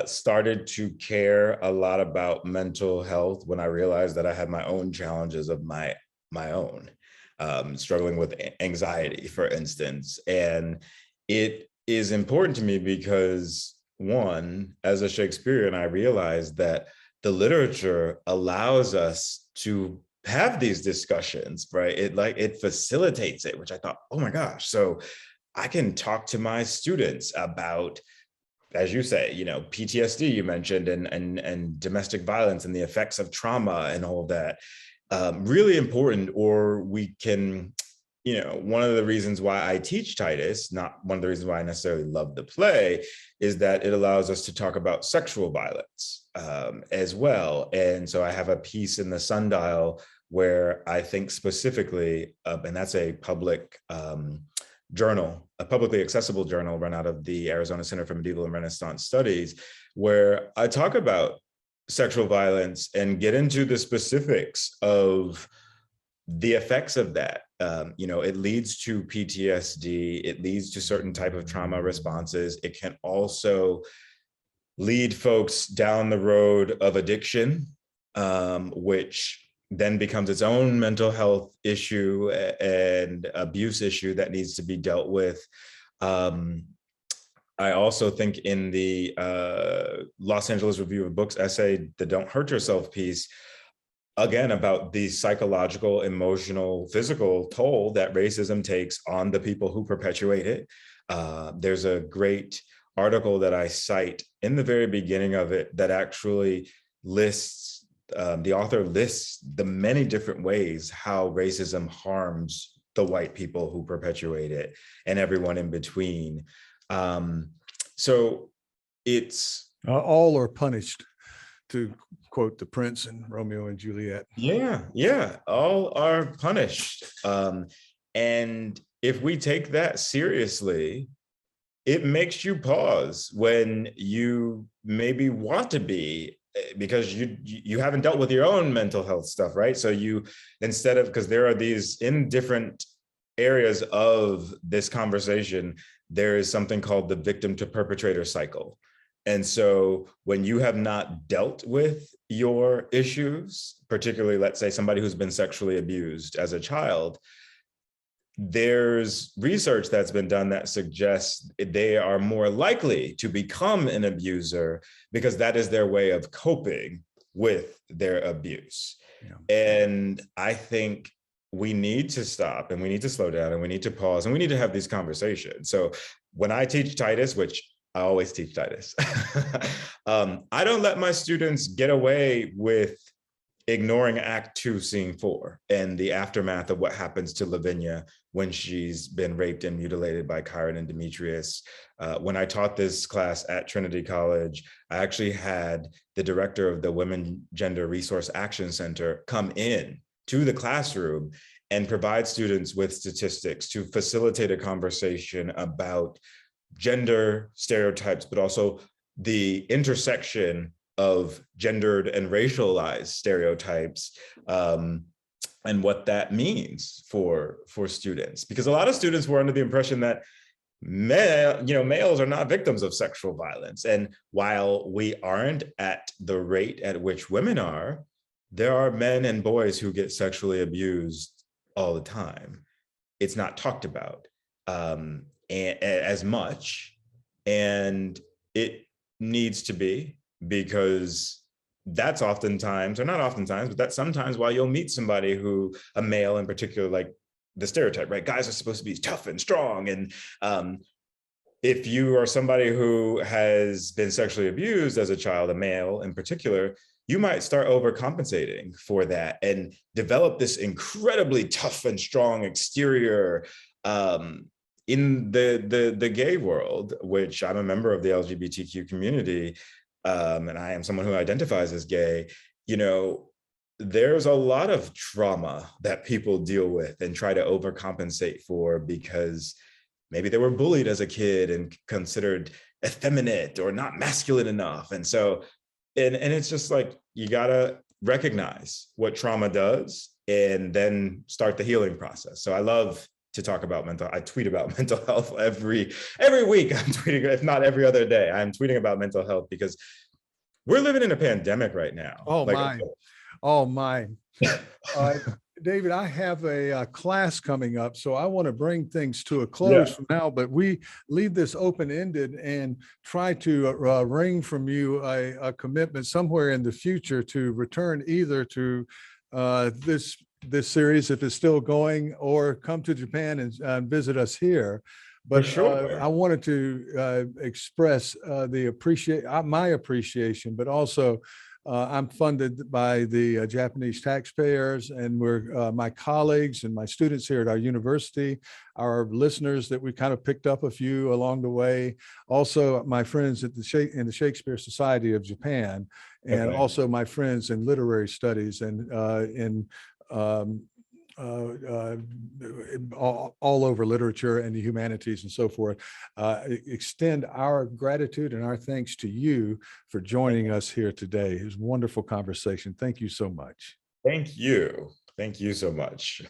started to care a lot about mental health when I realized that I had my own challenges of my own. Struggling with anxiety, for instance. And it is important to me because, one, as a Shakespearean, I realized that the literature allows us to have these discussions, right? It facilitates it, which I thought, oh my gosh. So I can talk to my students about, as you say, PTSD you mentioned, and domestic violence and the effects of trauma and all of that. Really important. Or we can, one of the reasons why I teach Titus, not one of the reasons why I necessarily love the play, is that it allows us to talk about sexual violence as well. And so I have a piece in the Sundial where I think specifically, and that's a public journal, a publicly accessible journal run out of the Arizona Center for Medieval and Renaissance Studies, where I talk about sexual violence and get into the specifics of the effects of that. It leads to PTSD, it leads to certain type of trauma responses. It can also lead folks down the road of addiction, which then becomes its own mental health issue and abuse issue that needs to be dealt with. I also think in the Los Angeles Review of Books essay, the Don't Hurt Yourself piece, again, about the psychological, emotional, physical toll that racism takes on the people who perpetuate it. There's a great article that I cite in the very beginning of it that actually lists, the author lists the many different ways how racism harms the white people who perpetuate it and everyone in between. So it's... all are punished, to quote the prince in Romeo and Juliet. Yeah, all are punished. And if we take that seriously, it makes you pause when you maybe want to be, because you haven't dealt with your own mental health stuff, right? So you, instead of, because there are these, in different areas of this conversation, there is something called the victim to perpetrator cycle. And so when you have not dealt with your issues, particularly, let's say somebody who's been sexually abused as a child, there's research that's been done that suggests they are more likely to become an abuser because that is their way of coping with their abuse. Yeah. And I think we need to stop, and we need to slow down, and we need to pause, and we need to have these conversations. So when I teach Titus, which I always teach Titus, I don't let my students get away with ignoring Act 2, Scene 4, and the aftermath of what happens to Lavinia when she's been raped and mutilated by Chiron and Demetrius. When I taught this class at Trinity College, I actually had the director of the Women Gender Resource Action Center come in to the classroom and provide students with statistics to facilitate a conversation about gender stereotypes, but also the intersection of gendered and racialized stereotypes, and what that means for students. Because a lot of students were under the impression that males are not victims of sexual violence. And while we aren't at the rate at which women are, there are men and boys who get sexually abused all the time. It's not talked about as much, and it needs to be, because that's oftentimes, or not oftentimes, but that's sometimes why you'll meet somebody who, a male in particular, like the stereotype, right? Guys are supposed to be tough and strong. And if you are somebody who has been sexually abused as a child, a male in particular, you might start overcompensating for that and develop this incredibly tough and strong exterior. In the gay world, which I'm a member of the LGBTQ community, and I am someone who identifies as gay, there's a lot of trauma that people deal with and try to overcompensate for because maybe they were bullied as a kid and considered effeminate or not masculine enough. And so, and it's just like, you gotta recognize what trauma does and then start the healing process. So I love to talk about I tweet about mental health every week. I'm tweeting, if not every other day, I'm tweeting about mental health because we're living in a pandemic right now. Oh my. David, I have a class coming up, so I want to bring things to a close from now, but we leave this open-ended and try to wring from you a commitment somewhere in the future to return either to this series, if it's still going, or come to Japan and visit us here. But sure. I wanted to express my appreciation, but also I'm funded by the Japanese taxpayers, and we're my colleagues and my students here at our university, our listeners that we kind of picked up a few along the way, also my friends at in the Shakespeare Society of Japan, and also my friends in literary studies and all over literature and the humanities and so forth. Extend our gratitude and our thanks to you for joining us here today. It was a wonderful conversation. Thank you so much. Thank you. Thank you so much.